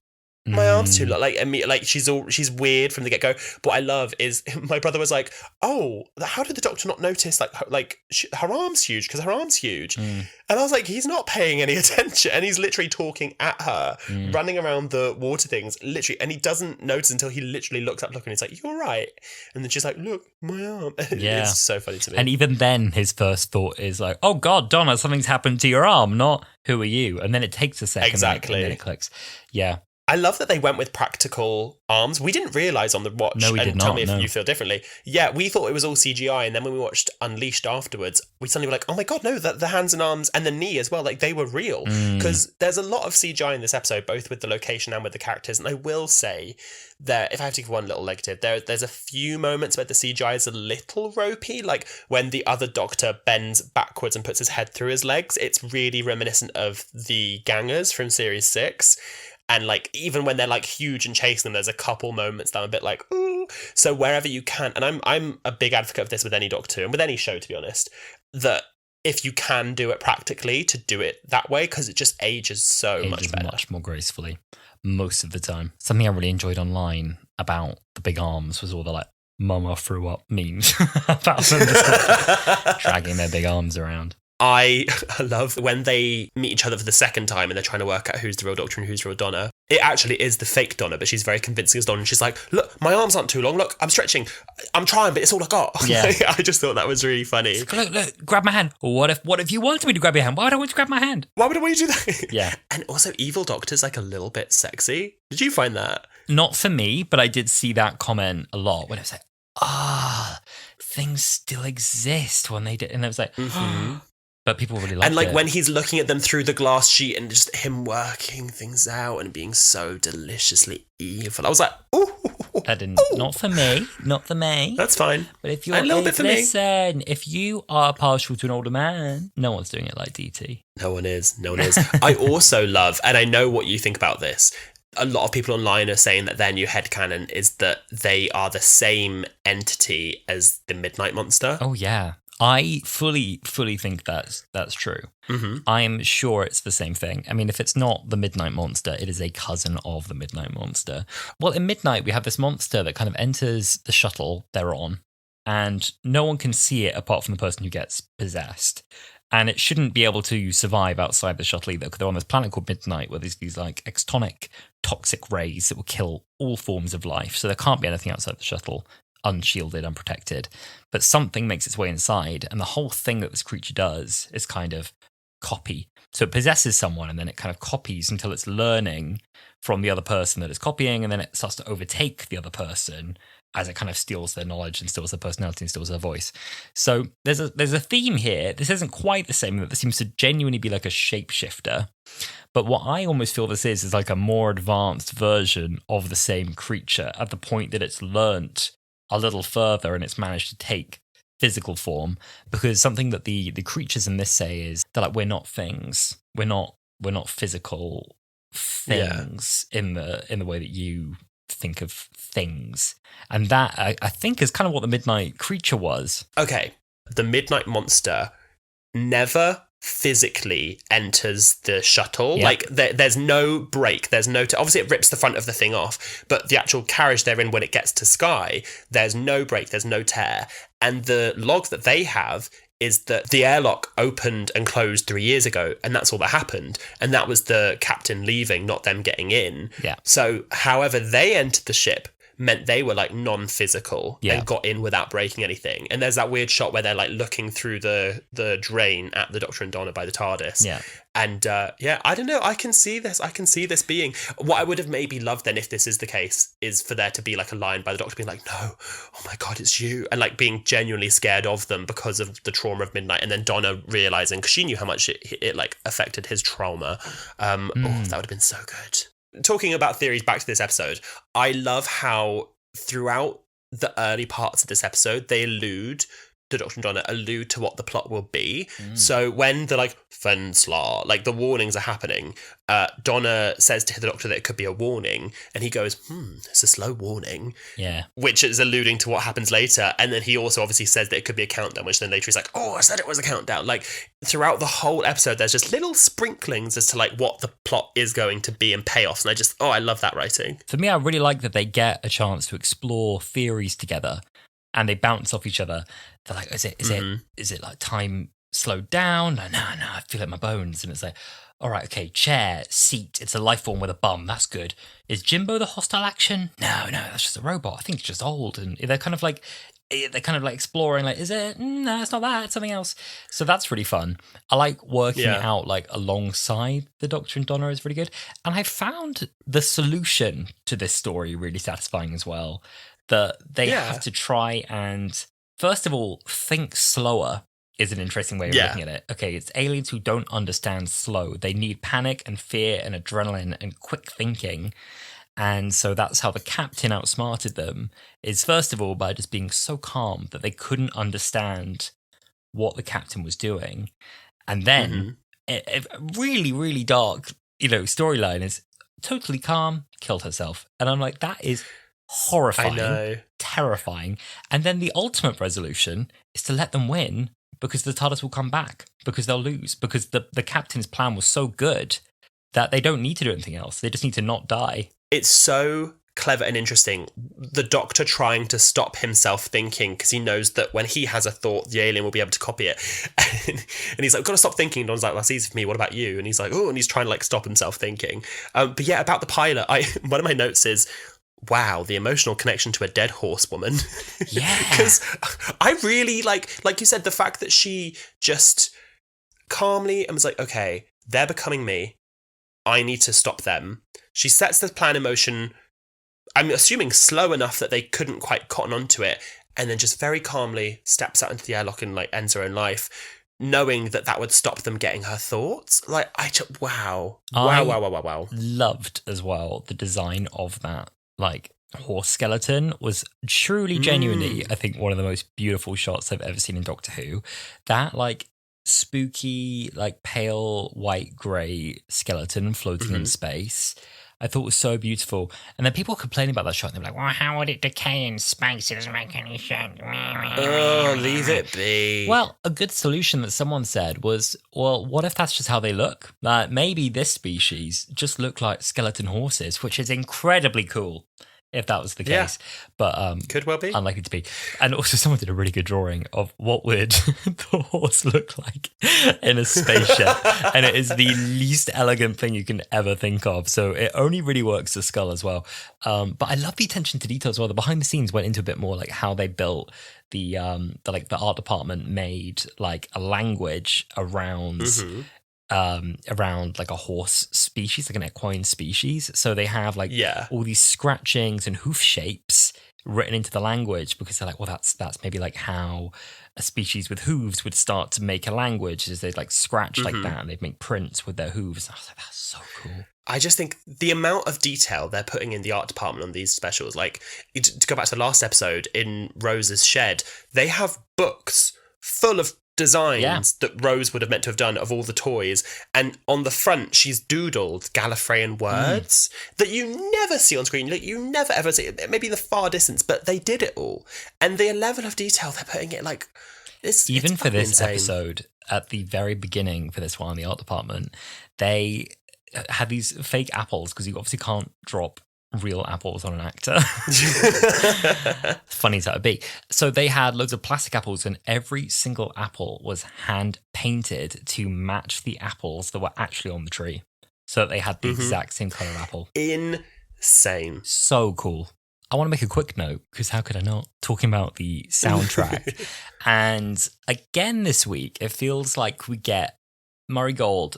My arm's too long. Like she's weird from the get go. But what I love is my brother was like, "Oh, how did the Doctor not notice? Her arm's huge because her arm's huge." And I was like, "He's not paying any attention, and he's literally talking at her, running around the water things, literally, and he doesn't notice until he literally looks up, and he's like, "You're right," and then she's like, "Look, my arm." It's so funny to me. And even then, his first thought is like, "Oh God, Donna, something's happened to your arm." Not, "Who are you?" And then it takes a second, exactly, and then it clicks. Yeah. I love that they went with practical arms. We didn't realise on the watch, no, we and did not, tell me if you feel differently. Yeah, we thought it was all CGI, and then when we watched Unleashed afterwards, we suddenly were like, oh my God, no, the hands and arms and the knee as well, like they were real. Because there's a lot of CGI in this episode, both with the location and with the characters, and I will say that, if I have to give one little negative, there's a few moments where the CGI is a little ropey, like when the other Doctor bends backwards and puts his head through his legs. It's really reminiscent of the gangers from Series 6. And like, even when they're like huge and chasing them, there's a couple moments that I'm a bit like, ooh. So wherever you can, and I'm a big advocate of this with any Doctor and with any show, to be honest, that if you can do it practically, to do it that way, because it just ages much better. Much more gracefully most of the time. Something I really enjoyed online about the big arms was all the like mama threw up memes about them just dragging their big arms around. I love when they meet each other for the second time and they're trying to work out who's the real Doctor and who's the real Donna. It actually is the fake Donna, but she's very convincing as Donna. And she's like, look, my arms aren't too long. Look, I'm stretching. I'm trying, but it's all I got. Yeah. I just thought that was really funny. Look, grab my hand. What if you wanted me to grab your hand? Why would I want you to grab my hand? Why would I want you to do that? Yeah. And also, evil Doctor's like a little bit sexy. Did you find that? Not for me, but I did see that comment a lot when it was like, things still exist when they did. And I was like, But people really liked it. And like when he's looking at them through the glass sheet and just him working things out and being so deliciously evil. I was like, ooh. That didn't, not for me. That's fine. But if you're a little bit for me. If you are partial to an older man, no one's doing it like DT. No one is. I also love, and I know what you think about this, a lot of people online are saying that their new headcanon is that they are the same entity as the Midnight Monster. Oh, yeah. I fully think that's true. Mm-hmm. I'm sure it's the same thing. I mean, if it's not the Midnight Monster, it is a cousin of the Midnight Monster. Well, in Midnight, we have this monster that kind of enters the shuttle they're on, and no one can see it apart from the person who gets possessed. And it shouldn't be able to survive outside the shuttle either, because they're on this planet called Midnight, where there's these like extonic toxic rays that will kill all forms of life. So there can't be anything outside the shuttle, unshielded, unprotected. But something makes its way inside, and the whole thing that this creature does is kind of copy. So it possesses someone, and then it kind of copies until it's learning from the other person that it's copying, and then it starts to overtake the other person as it kind of steals their knowledge and steals their personality and steals their voice. So there's a theme here. This isn't quite the same, but this seems to genuinely be like a shapeshifter. But what I almost feel this is like a more advanced version of the same creature at the point that it's learnt a little further and it's managed to take physical form. Because something that the creatures in this say is that like, we're not things. We're not physical things in the way that you think of things. And that I think is kind of what the Midnight creature was. Okay, the Midnight Monster never physically enters the shuttle. Yep. Like there's no break, there's no obviously it rips the front of the thing off, but the actual carriage they're in when it gets to Sky, there's no break, there's no tear. And the log that they have is that the airlock opened and closed 3 years ago, and that's all that happened. And that was the captain leaving, not them getting in. Yeah. So however they entered the ship meant they were like non-physical and got in without breaking anything. And there's that weird shot where they're like looking through the drain at the Doctor and Donna by the TARDIS. Yeah. And I don't know. I can see this being what I would have maybe loved then if this is the case is for there to be like a line by the Doctor being like, no, oh my God, it's you. And like being genuinely scared of them because of the trauma of Midnight. And then Donna realizing, because she knew how much it like affected his trauma. Oh, that would have been so good. Talking about theories back to this episode, I love how throughout the early parts of this episode, the Doctor and Donna allude to what the plot will be. So when the like Fenslar, like the warnings are happening, Donna says to the Doctor that it could be a warning, and he goes, it's a slow warning. Yeah. Which is alluding to what happens later. And then he also obviously says that it could be a countdown, which then later he's like, oh, I said it was a countdown. Like throughout the whole episode, there's just little sprinklings as to like what the plot is going to be and payoffs. And I love that writing. For me, I really like that they get a chance to explore theories together. And they bounce off each other. They're like, is it like time slowed down? No, I feel it in my bones. And it's like, all right, okay, chair, seat, it's a life form with a bum. That's good. Is Jimbo the hostile action? No, that's just a robot. I think it's just old. And they're kind of like exploring, like, is it? No, it's not that. It's something else. So that's really fun. I like working it out like alongside the Doctor and Donna is really good. And I found the solution to this story really satisfying as well. That they have to try and, first of all, think slower is an interesting way of looking at it. Okay, it's aliens who don't understand slow. They need panic and fear and adrenaline and quick thinking. And so that's how the captain outsmarted them, is first of all by just being so calm that they couldn't understand what the captain was doing. And then, a really, really dark, storyline is totally calm, killed herself. And I'm like, that is horrifying, I know. Terrifying. And then the ultimate resolution is to let them win because the TARDIS will come back, because they'll lose, because the captain's plan was so good that they don't need to do anything else. They just need to not die. It's so clever and interesting. The Doctor trying to stop himself thinking because he knows that when he has a thought, the alien will be able to copy it. And he's like, "I've got to stop thinking." Don's like, "Well, that's easy for me. What about you?" And he's like, "Oh," and he's trying to like stop himself thinking. But yeah, about the pilot, one of my notes is, wow, the emotional connection to a dead horsewoman. Yeah. Because I really like you said, the fact that she just calmly and was like, okay, they're becoming me. I need to stop them. She sets the plan in motion, I'm assuming slow enough that they couldn't quite cotton onto it, and then just very calmly steps out into the airlock and like ends her own life, knowing that that would stop them getting her thoughts. Like, wow. Loved as well the design of that like horse skeleton was truly genuinely I think one of the most beautiful shots I've ever seen in Doctor Who. That like spooky like pale white grey skeleton floating in space I thought was so beautiful. And then people complaining about that shot and they're like, well, how would it decay in space? It doesn't make any sense. Oh, leave it be. Well, a good solution that someone said was, well, what if that's just how they look? Maybe this species just look like skeleton horses, which is incredibly cool if that was the case. But could well be. Unlikely to be. And also someone did a really good drawing of what would the horse look like in a spaceship. And it is the least elegant thing you can ever think of. So it only really works the skull as well. But I love the attention to detail as well. The behind the scenes went into a bit more like how they built the art department made like a language around like a horse species, like an equine species. So they have like all these scratchings and hoof shapes written into the language because they're like, well, that's maybe like how a species with hooves would start to make a language, is they'd like scratch like that and they'd make prints with their hooves. I was like, that's so cool. I just think the amount of detail they're putting in the art department on these specials, like to go back to the last episode in Rose's shed, they have books full of designs that Rose would have meant to have done of all the toys, and on the front she's doodled Gallifreyan words that you never see on screen. Like, you never ever see it, maybe in the far distance, but they did it all. And the level of detail they're putting it, like, it's for this insane. episode at the very beginning for this one, the art department, they had these fake apples because you obviously can't drop real apples on an actor. Funny as that would be. So they had loads of plastic apples, and every single apple was hand painted to match the apples that were actually on the tree. So that they had the exact same color apple. Insane. So cool. I want to make a quick note, because how could I not? Talking about the soundtrack. And again this week, it feels like we get Murray Gold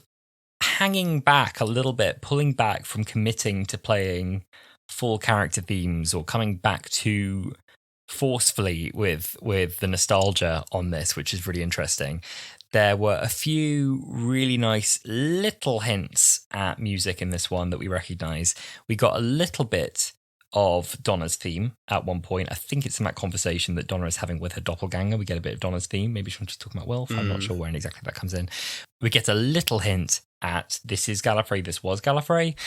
hanging back a little bit, pulling back from committing to playing full character themes or coming back too forcefully with the nostalgia on this, which is really interesting. There were a few really nice little hints at music in this one that we recognise. We got a little bit of Donna's theme at one point. I think it's in that conversation that Donna is having with her doppelganger. We get a bit of Donna's theme. Maybe she's talking about Wilf. I'm not sure when exactly that comes in. We get a little hint at this is Gallifrey, this was Gallifrey,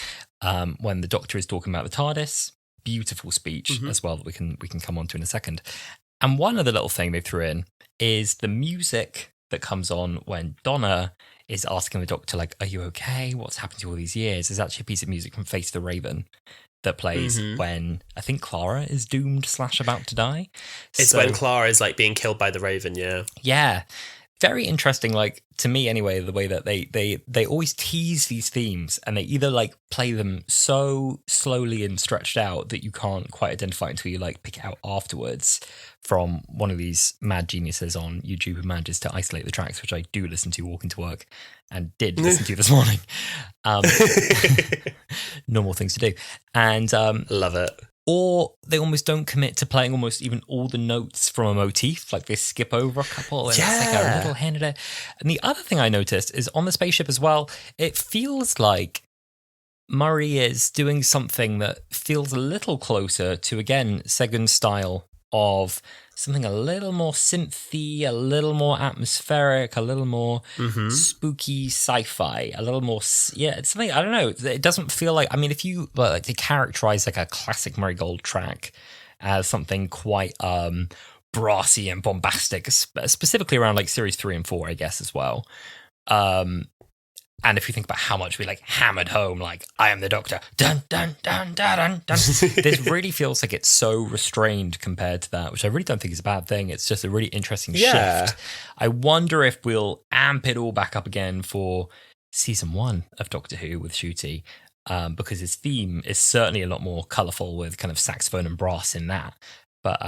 when the Doctor is talking about the TARDIS. Beautiful speech as well that we can come on to in a second. And one other little thing they threw in is the music that comes on when Donna is asking the Doctor, like, are you okay? What's happened to you all these years? There's actually a piece of music from Face the Raven that plays when I think Clara is doomed / about to die. It's when Clara is like being killed by the Raven, Yeah. Very interesting, like, to me anyway, the way that they always tease these themes, and they either like play them so slowly and stretched out that you can't quite identify until you like pick it out afterwards from one of these mad geniuses on YouTube who manages to isolate the tracks, which I do listen to walking to work and did listen to this morning. Normal things to do. And love it. Or they almost don't commit to playing almost even all the notes from a motif. Like they skip over a couple and it's like a little hint at it. And the other thing I noticed is on the spaceship as well, it feels like Murray is doing something that feels a little closer to, again, Segun's style of something a little more synthy, a little more atmospheric, a little more spooky sci-fi, a little more, it's something, I don't know, it doesn't feel like, I mean, if you like to characterize like a classic Murray Gold track as something quite brassy and bombastic, specifically around like series 3 and 4, I guess, as well. And if you think about how much we like hammered home, like, I am the Doctor, dun, dun, dun, dun, dun, dun. This really feels like it's so restrained compared to that, which I really don't think is a bad thing. It's just a really interesting shift. I wonder if we'll amp it all back up again for season 1 of Doctor Who with Ncuti, because his theme is certainly a lot more colourful with kind of saxophone and brass in that. But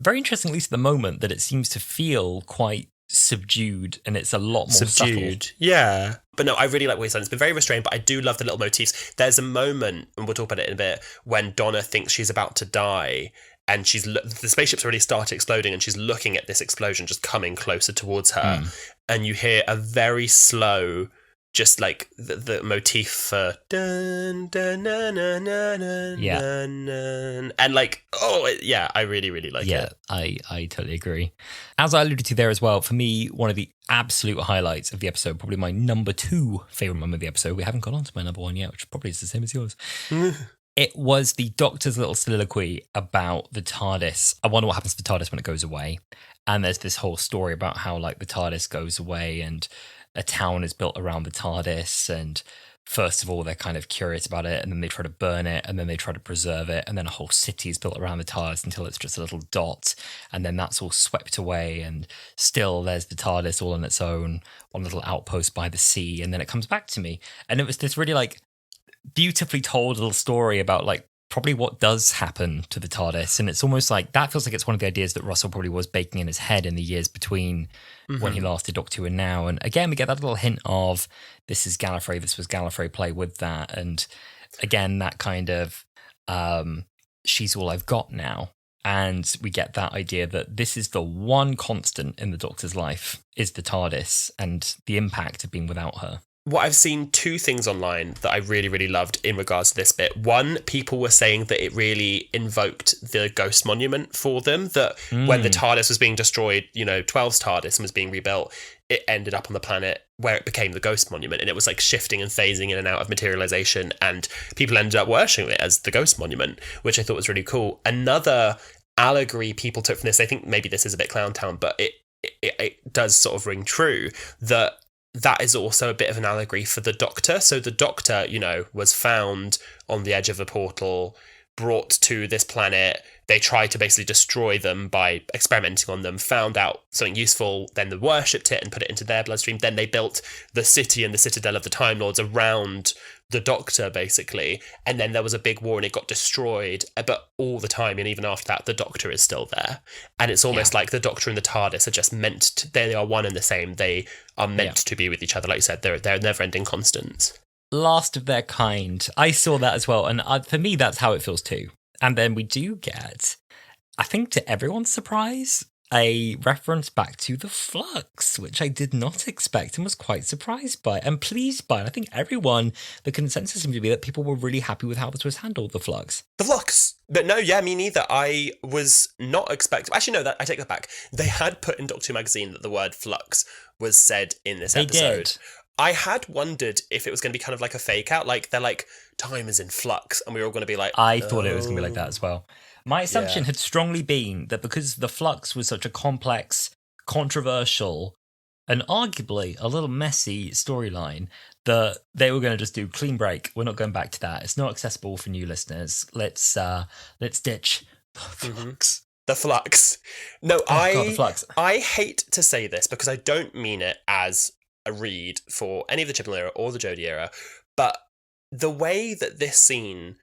very interesting, at least at the moment, that it seems to feel quite subdued, and it's a lot more subtle. Yeah, but no, I really like what he's done. It's been very restrained, but I do love the little motifs. There's a moment, and we'll talk about it in a bit, when Donna thinks she's about to die, and the spaceship's already started exploding, and she's looking at this explosion just coming closer towards her, and you hear a very slow, just like the motif for dun dun dun dun dun dun, dun, and like, I really like it. Yeah, I totally agree. As I alluded to there as well, for me, one of the absolute highlights of the episode, probably my number 2 favourite moment of the episode, we haven't got on to my number 1 yet, which probably is the same as yours. It was the Doctor's little soliloquy about the TARDIS. I wonder what happens to the TARDIS when it goes away. And there's this whole story about how like the TARDIS goes away and a town is built around the TARDIS, and first of all they're kind of curious about it, and then they try to burn it, and then they try to preserve it, and then a whole city is built around the TARDIS until it's just a little dot, and then that's all swept away, and still there's the TARDIS all on its own, one little outpost by the sea, and then it comes back to me. And it was this really like beautifully told little story about like probably what does happen to the TARDIS, and it's almost like that feels like it's one of the ideas that Russell probably was baking in his head in the years between when he last did Doctor Who and now. And again, we get that little hint of this is Gallifrey, this was Gallifrey, play with that, and again that kind of she's all I've got now, and we get that idea that this is the one constant in the Doctor's life is the TARDIS and the impact of being without her. What I've seen 2 things online that I really loved in regards to this bit. One, people were saying that it really invoked the Ghost Monument for them, that when the TARDIS was being destroyed, 12's TARDIS and was being rebuilt, it ended up on the planet where it became the Ghost Monument, and it was like shifting and phasing in and out of materialization, and people ended up worshipping it as the Ghost Monument, which I thought was really cool. Another allegory people took from this, I think maybe this is a bit Clowntown, but it does sort of ring true, that is also a bit of an allegory for the Doctor. So the Doctor, was found on the edge of a portal, brought to this planet. They tried to basically destroy them by experimenting on them, found out something useful, then they worshipped it and put it into their bloodstream. Then they built the city and the citadel of the Time Lords around the Doctor, basically. And then there was a big war and it got destroyed. But all the time, and even after that, the Doctor is still there. And it's almost like the Doctor and the TARDIS are just meant to, they are one and the same. They are meant to be with each other. Like you said, they're never-ending constants. Last of their kind. I saw that as well. And for me, that's how it feels too. And then we do get, I think to everyone's surprise, a reference back to the Flux, which I did not expect and was quite surprised by and pleased by. And I think the consensus seemed to be that people were really happy with how this was handled, the Flux. The Flux! But no, yeah, me neither. I was not expecting... Actually, no, I take that back. They had put in Doctor Who magazine that the word Flux was said in this episode. They did. I had wondered if it was going to be kind of like a fake out, like they're like, time is in flux, and we were all going to be like, I thought it was going to be like that as well. My assumption had strongly been that because the Flux was such a complex, controversial, and arguably a little messy storyline, that they were going to just do clean break. We're not going back to that. It's not accessible for new listeners. Let's ditch the Flux. The Flux. No, the Flux. I hate to say this because I don't mean it as a read for any of the Chibnall era or the Jodie era, but the way that this scene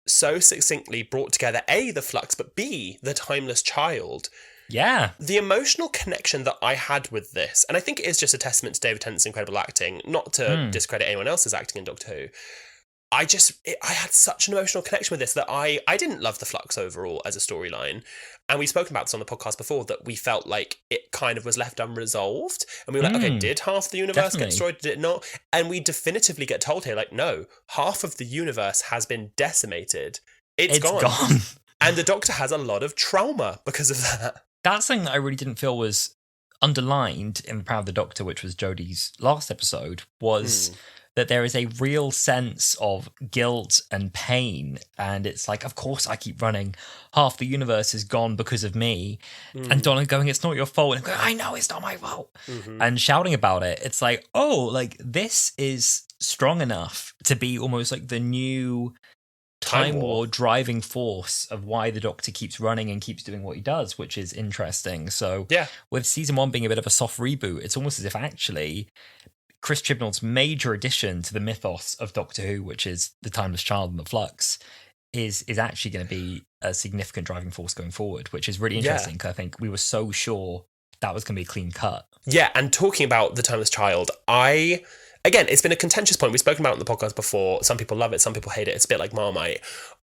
so succinctly brought together A, the Flux, but B, the timeless child. Yeah. The emotional connection that I had with this, and I think it is just a testament to David Tennant's incredible acting, not to discredit anyone else's acting in Doctor Who. I had such an emotional connection with this that I didn't love the Flux overall as a storyline. And we've spoken about this on the podcast before, that we felt like it kind of was left unresolved. And we were like, okay, did half the universe get destroyed? Did it not? And we definitively get told here, like, no, half of the universe has been decimated. It's gone. And the Doctor has a lot of trauma because of that. That's something that I really didn't feel was underlined in The Power of the Doctor, which was Jodie's last episode, was that there is a real sense of guilt and pain. And it's like, of course I keep running. Half the universe is gone because of me. And Donna going, it's not your fault. And I'm going, I know it's not my fault. And shouting about it. It's like, oh, like this is strong enough to be almost like the new Time War driving force of why the Doctor keeps running and keeps doing what he does, which is interesting. So with season 1 being a bit of a soft reboot, it's almost as if actually Chris Chibnall's major addition to the mythos of Doctor Who, which is the Timeless Child and the Flux, is actually going to be a significant driving force going forward, which is really interesting because I think we were so sure that was going to be a clean cut. Yeah, and talking about the Timeless Child, again, it's been a contentious point. We've spoken about it on the podcast before. Some people love it, some people hate it. It's a bit like Marmite.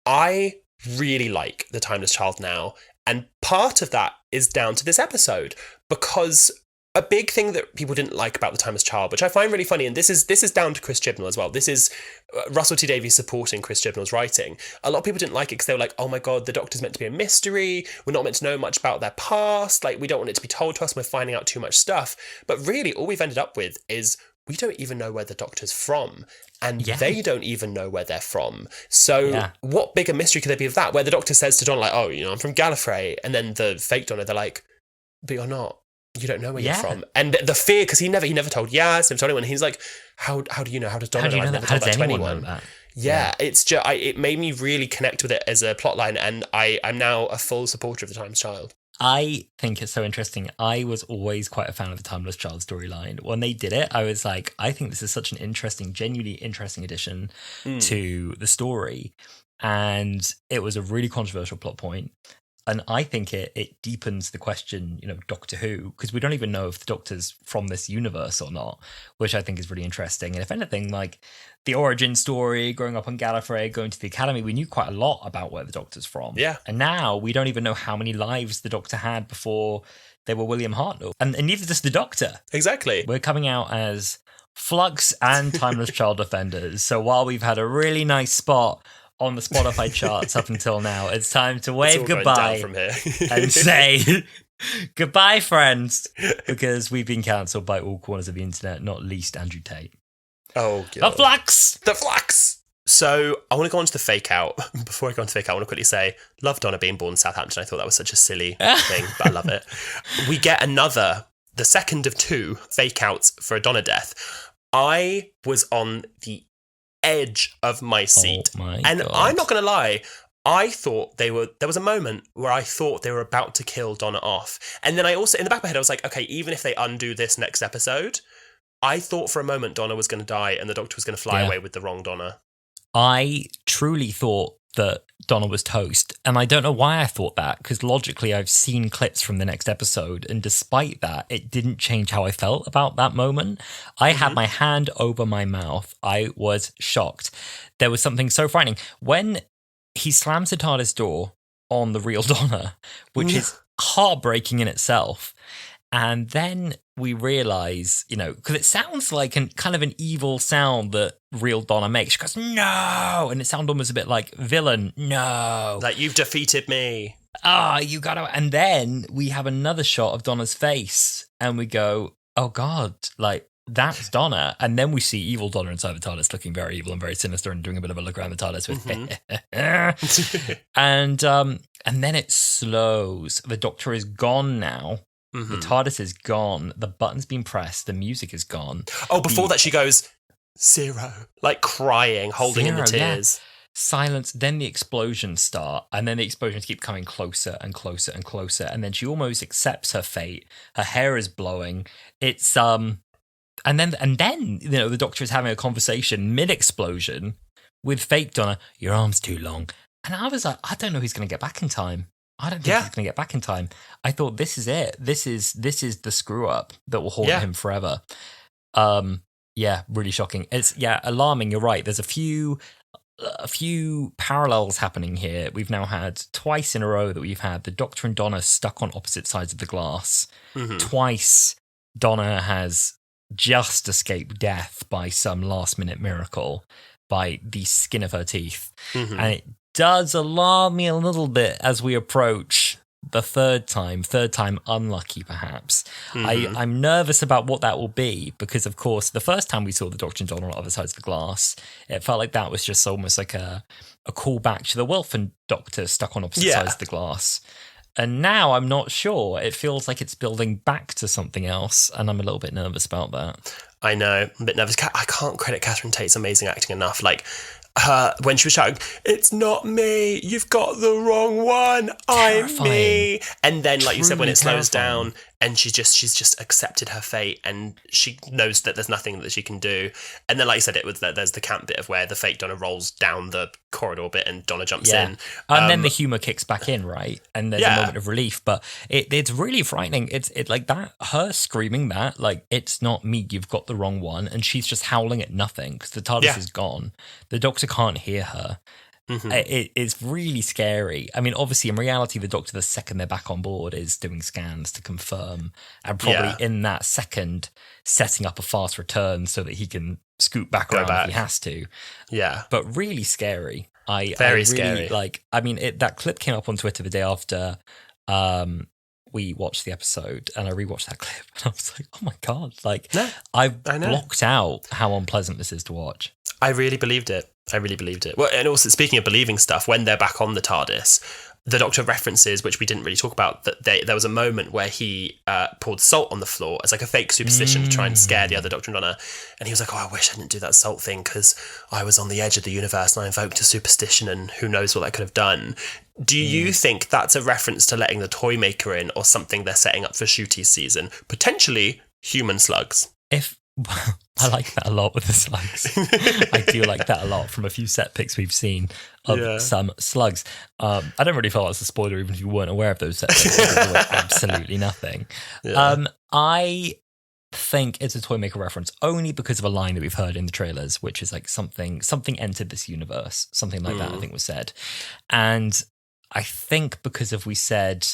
I really like the Timeless Child now, and part of that is down to this episode, because a big thing that people didn't like about the Timeless Child, which I find really funny, and this is down to Chris Chibnall as well. This is Russell T Davies supporting Chris Chibnall's writing. A lot of people didn't like it because they were like, oh my God, the Doctor's meant to be a mystery. We're not meant to know much about their past. Like, we don't want it to be told to us. We're finding out too much stuff. But really, all we've ended up with is we don't even know where the Doctor's from. And they don't even know where they're from. So what bigger mystery could there be of that? Where the Doctor says to Donna, like, oh, I'm from Gallifrey. And then the fake Donna, they're like, but you're not. You don't know where you're from. And the fear, because he never told Yaz, never told anyone. He's like, how do you know? How does Donna know? I've never told that to anyone. It's just, it made me really connect with it as a plotline, and I'm now a full supporter of the Timeless Child. I think it's so interesting. I was always quite a fan of the Timeless Child storyline. When they did it, I was like, I think this is such an interesting, genuinely interesting addition to the story. And it was a really controversial plot point. And I think it deepens the question, Doctor Who, because we don't even know if the Doctor's from this universe or not, which I think is really interesting. And if anything, like the origin story, growing up on Gallifrey, going to the Academy, we knew quite a lot about where the Doctor's from. Yeah. And now we don't even know how many lives the Doctor had before they were William Hartnell. And neither does the Doctor. Exactly. We're coming out as Flux and Timeless Child defenders. So while we've had a really nice spot on the Spotify charts up until now, it's time to wave goodbye from here. and say goodbye, friends, because we've been cancelled by all corners of the internet, not least Andrew Tate. Oh, God. The Flux! The Flux! So I want to go on to the fake out. Before I go on to the fake out, I want to quickly say, love Donna being born in Southampton. I thought that was such a silly thing, but I love it. We get the second of 2 fake outs for a Donna death. I was on the edge of my seat. God. I'm not going to lie, I thought there was a moment where I thought they were about to kill Donna off. And then I also, in the back of my head, I was like, okay, even if they undo this next episode, I thought for a moment Donna was going to die and the Doctor was going to fly away with the wrong Donna. I truly thought that Donna was toast. And I don't know why I thought that, because logically I've seen clips from the next episode, and despite that, it didn't change how I felt about that moment. I had my hand over my mouth. I was shocked. There was something so frightening. When he slams the TARDIS door on the real Donna, which is heartbreaking in itself, and then we realise, because it sounds like kind of an evil sound that real Donna makes. She goes, no! And it sounds almost a bit like villain, no! Like, you've defeated me. You gotta... And then we have another shot of Donna's face, and we go, oh God, like, that's Donna. And then we see evil Donna inside the TARDIS looking very evil and very sinister and doing a bit of a look around the TARDIS with... and then it slows. The Doctor is gone now. The TARDIS is gone. The button's been pressed. The music is gone. Oh, before that she goes, 0. Like crying, holding in the tears. Yeah. Silence, then the explosions start, and then the explosions keep coming closer and closer and closer, and then she almost accepts her fate. Her hair is blowing. It's and then the Doctor is having a conversation mid-explosion with fake Donna. Your arm's too long. And I was like, I don't know who's going to get back in time. I don't think he's going to get back in time. I thought, this is it. This is the screw up that will haunt him forever. Really shocking. It's alarming. You're right. There's a few parallels happening here. We've now had twice in a row that we've had the Doctor and Donna stuck on opposite sides of the glass. Twice Donna has just escaped death by some last minute miracle, by the skin of her teeth. And it does alarm me a little bit as we approach the third time unlucky perhaps. I'm nervous about what that will be, because of course the first time we saw the Doctor and Donna on other sides of the glass, it felt like that was just almost like a callback to the Wilford Doctor stuck on opposite sides of the glass. And now I'm not sure. It feels like it's building back to something else, and I'm a little bit nervous about that. I know. I'm a bit nervous. I can't credit Catherine Tate's amazing acting enough. Like, her, when she was shouting, "It's not me, you've got the wrong one, I'm me." And then, like you said, when it slows down and she's just accepted her fate and she knows that there's nothing that she can do. And then, like you said, there's the camp bit of where the fake Donna rolls down the corridor bit and Donna jumps in. And then the humour kicks back in, right? And there's a moment of relief. But it's really frightening. It's like that, her screaming that, like, "It's not me, you've got the wrong one." And she's just howling at nothing because the TARDIS is gone. The Doctor can't hear her. It's really scary. I mean, obviously, in reality, the Doctor, the second they're back on board, is doing scans to confirm, and probably in that second setting up a fast return so that he can scoot back around if he has to. Yeah, but really scary. Very scary. Like, I mean, that clip came up on Twitter the day after we watched the episode, and I rewatched that clip, and I was like, "Oh my god!" Like, I blocked out how unpleasant this is to watch. I really believed it. Well, and also, speaking of believing stuff, when they're back on the TARDIS, the Doctor references, which we didn't really talk about, that there was a moment where he poured salt on the floor as like a fake superstition to try and scare the other Doctor and Donna. And he was like, "Oh, I wish I didn't do that salt thing because I was on the edge of the universe and I invoked a superstition and who knows what that could have done." Do you think that's a reference to letting the toy maker in, or something they're setting up for Shooty's season? Potentially human slugs. I like that a lot with the slugs. I do like that a lot from a few set pics we've seen of some slugs. I don't really feel that's a spoiler, even if you weren't aware of those set pics. Absolutely nothing. I think it's a toy maker reference only because of a line that we've heard in the trailers, which is like something entered this universe, something like that I think was said. And I think because we said,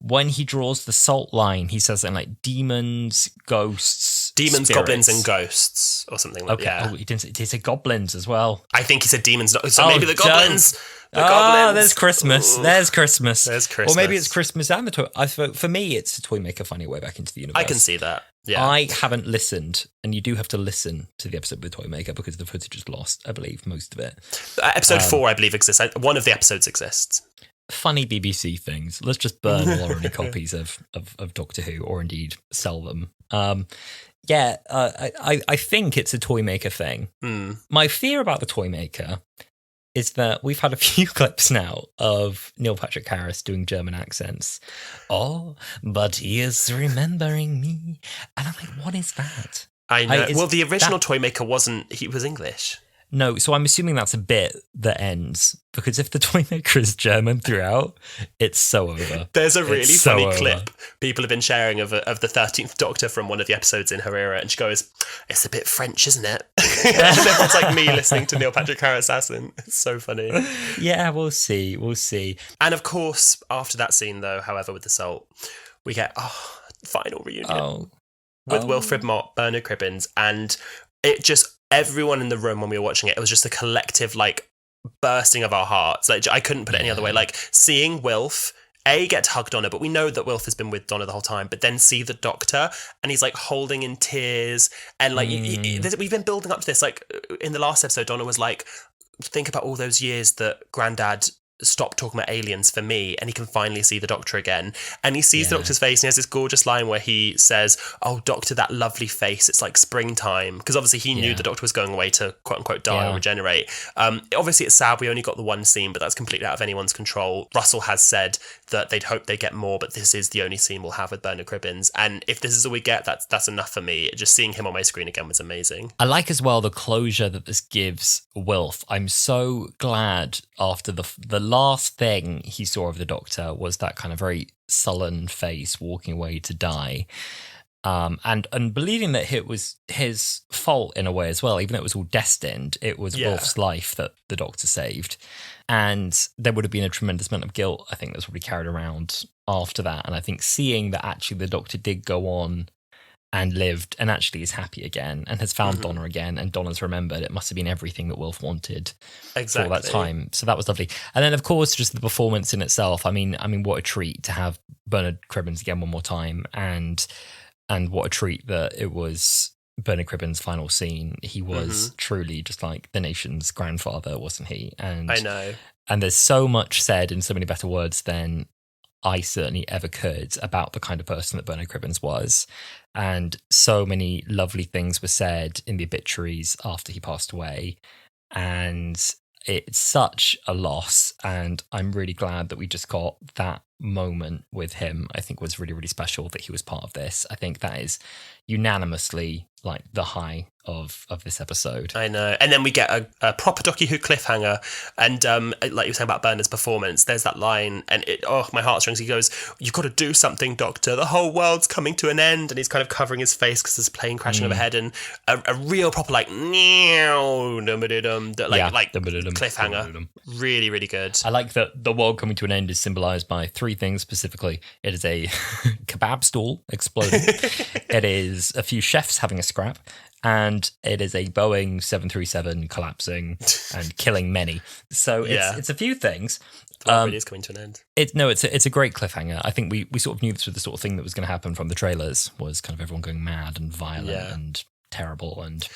when he draws the salt line, he says something like demons, ghosts, spirits. Goblins, and ghosts, or something like that. Okay. Oh, he said goblins as well. I think he said demons. So maybe the goblins. Goblins. There's Christmas. Ooh. There's Christmas. Or maybe it's Christmas and the toy. For me, it's the toy maker finding a way back into the universe. I can see that. Yeah. I haven't listened, and you do have to listen to the episode with the toy maker because the footage is lost. I believe most of it. Episode 4, I believe, exists. One of the episodes exists. Funny BBC things. Let's just burn all our only copies of Doctor Who, or indeed sell them. I think it's a toy maker thing. My fear about the toy maker is that we've had a few clips now of Neil Patrick Harris doing German accents. "Oh, but he is remembering me." And I'm like, what is that? I know. Well, the original toy maker he was English. No, so I'm assuming that's a bit that ends, because if the toy maker is German throughout, it's so over. There's a really funny clip people have been sharing of the 13th Doctor from one of the episodes in her era, and she goes, "It's a bit French, isn't it?" And everyone's like me listening to Neil Patrick Harris accent. It's so funny. Yeah, we'll see. And of course, after that scene, though, however, with the salt, we get final reunion with Wilfred Mott, Bernard Cribbins, and it just... everyone in the room when we were watching it was just a collective, like, bursting of our hearts. Like, I couldn't put it any other way. Like, seeing Wilf, get to hug Donna, but we know that Wilf has been with Donna the whole time, but then see the Doctor, and he's, like, holding in tears, and, like, we've been building up to this. Like, in the last episode, Donna was like, think about all those years that Grandad stopped talking about aliens for me, and he can finally see the Doctor again, and he sees the Doctor's face, and he has this gorgeous line where he says, "Oh, Doctor, that lovely face, it's like springtime," because obviously he knew the Doctor was going away to quote-unquote die or regenerate. Obviously it's sad we only got the one scene, but that's completely out of anyone's control. Russell has said that they'd hope they get more, but this is the only scene we'll have with Bernard Cribbins, and if this is all we get, that's enough for me. Just seeing him on my screen again was amazing. I like as well the closure that this gives Wilf. I'm so glad after the last thing he saw of the Doctor was that kind of very sullen face walking away to die, and believing that it was his fault in a way as well, even though it was all destined. It was Wilf's life that the Doctor saved, and there would have been a tremendous amount of guilt, I think, that's probably carried around after that. And I think seeing that actually the Doctor did go on and lived, and actually is happy again, and has found Donna again, and Donna's remembered. It must have been everything that Wilf wanted for that time. So that was lovely. And then, of course, just the performance in itself. I mean, what a treat to have Bernard Cribbins again one more time, and what a treat that it was Bernard Cribbins' final scene. He was truly just like the nation's grandfather, wasn't he? And I know. And there's so much said in so many better words than I certainly ever could about the kind of person that Bernard Cribbins was. And so many lovely things were said in the obituaries after he passed away. And it's such a loss. And I'm really glad that we just got that moment with him. I think was really, really special that he was part of this. I think that is unanimously like the high of this episode. I know. And then we get a proper Doctor Who cliffhanger. And like you were saying about Bernard's performance, there's that line, and my heartstrings. He goes, "You've got to do something, Doctor. The whole world's coming to an end." And he's kind of covering his face because there's a plane crashing overhead, and a real proper like cliffhanger. Really, really good. I like that the world coming to an end is symbolized by three things specifically. It is a kebab stall exploding. It is a few chefs having a scrap. And it is a Boeing 737 collapsing and killing many. So it's a few things. The world really is coming to an end. It's a great cliffhanger. I think we sort of knew this was the sort of thing that was going to happen from the trailers, was kind of everyone going mad and violent and terrible. And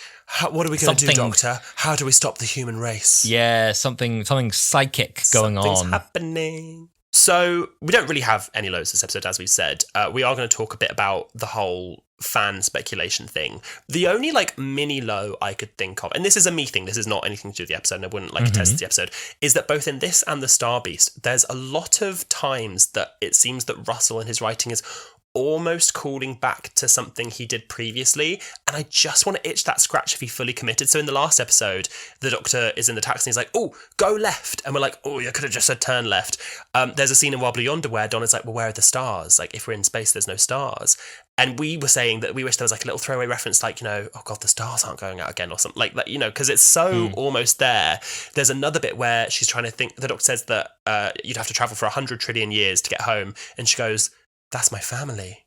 what are we going to do, Doctor? How do we stop the human race? Yeah, something psychic going on. Something's happening. So we don't really have any loads this episode, as we said. We are going to talk a bit about the whole fan speculation thing. The only like mini low I could think of, and this is a me thing, this is not anything to do with the episode, and I wouldn't like to test the episode, is that both in this and the Star Beast, there's a lot of times that it seems that Russell in his writing is almost calling back to something he did previously, and I just want to itch that scratch if he fully committed. So in the last episode, the Doctor is in the taxi and he's like, "Oh, go left," and we're like, "Oh, you could have just said turn left." There's a scene in Wild Blue Yonder where Donna's like, "Well, where are the stars? Like, if we're in space, there's no stars." And we were saying that we wish there was like a little throwaway reference, like, "Oh God, the stars aren't going out again," or something like that, because it's so almost there. There's another bit where she's trying to think, the Doctor says that you'd have to travel for 100 trillion years to get home, and she goes, "That's my family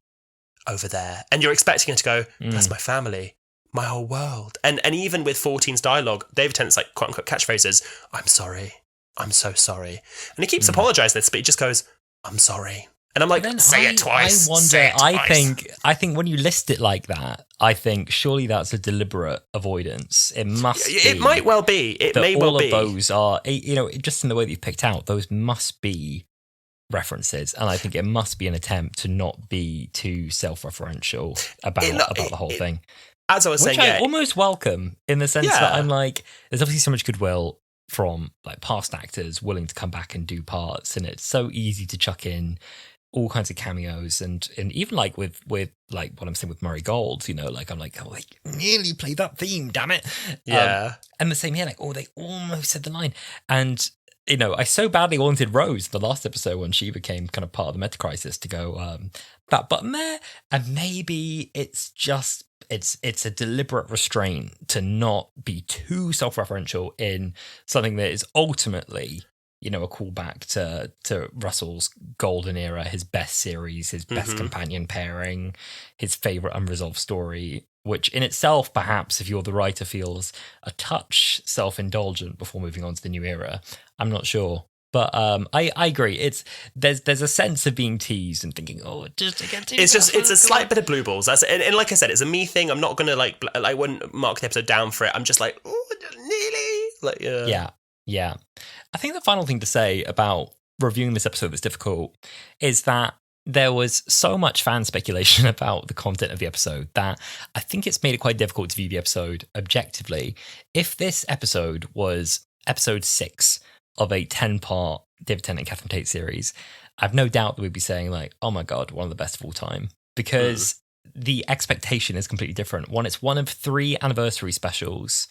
over there." And you're expecting her to go, "That's my family, my whole world." And even with 14's dialogue, David Tennant's like quote unquote catchphrases, "I'm sorry, I'm so sorry." And he keeps apologising this, but he just goes, "I'm sorry." And I'm like, say it twice. I wonder, I think when you list it like that, I think surely that's a deliberate avoidance. It must be. It might well be. It may well be. All of those are, just in the way that you've picked out, those must be references, and I think it must be an attempt to not be too self-referential about the whole thing. As I was saying, I almost welcome, in the sense that I'm like, there's obviously so much goodwill from like past actors willing to come back and do parts, and it's so easy to chuck in all kinds of cameos, and even like with like what I'm saying with Murray Gold, like I'm like, "Oh, they nearly played that theme, damn it." And the same here, like, "Oh, they almost said the line." And I so badly wanted Rose the last episode when she became kind of part of the meta crisis to go, "That button there," and maybe it's just it's a deliberate restraint to not be too self-referential in something that is ultimately a callback to Russell's golden era, his best series, his best companion pairing, his favourite unresolved story, which in itself, perhaps, if you're the writer, feels a touch self-indulgent before moving on to the new era. I'm not sure. But I agree. There's a sense of being teased and thinking, "Oh, it's a slight bit of blue balls." And like I said, it's a me thing. I'm not gonna I wouldn't mark the episode down for it. I'm just like, "Oh, nearly." Yeah. I think the final thing to say about reviewing this episode that's difficult is that there was so much fan speculation about the content of the episode that I think it's made it quite difficult to view the episode objectively. If this episode was episode 6 of a 10-part David Tennant and Catherine Tate series, I've no doubt that we'd be saying like, "Oh my God, one of the best of all time." Because the expectation is completely different. It's one of 3 anniversary specials,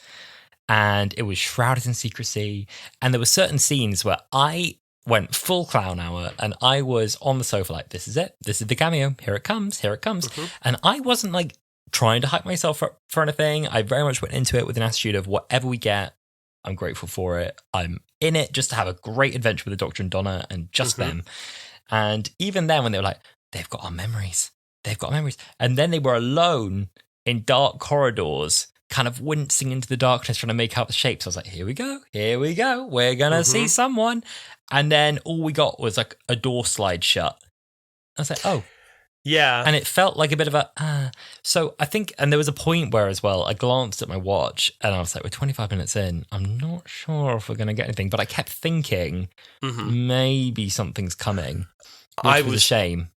and it was shrouded in secrecy. And there were certain scenes where I went full clown hour, and I was on the sofa like, "This is it. This is the cameo. Here it comes. Here it comes." And I wasn't like trying to hype myself for anything. I very much went into it with an attitude of whatever we get, I'm grateful for it. I'm in it just to have a great adventure with the Doctor and Donna and just them. And even then when they were like, "They've got our memories. They've got our memories." And then they were alone in dark corridors, kind of wincing into the darkness, trying to make out the shapes. I was like, here we go. We're going to see someone. And then all we got was like a door slide shut. I was like, oh. Yeah. And it felt like a bit of a, So I think, and there was a point where as well, I glanced at my watch and I was like, we're 25 minutes in. I'm not sure if we're going to get anything, but I kept thinking maybe something's coming. which was a shame.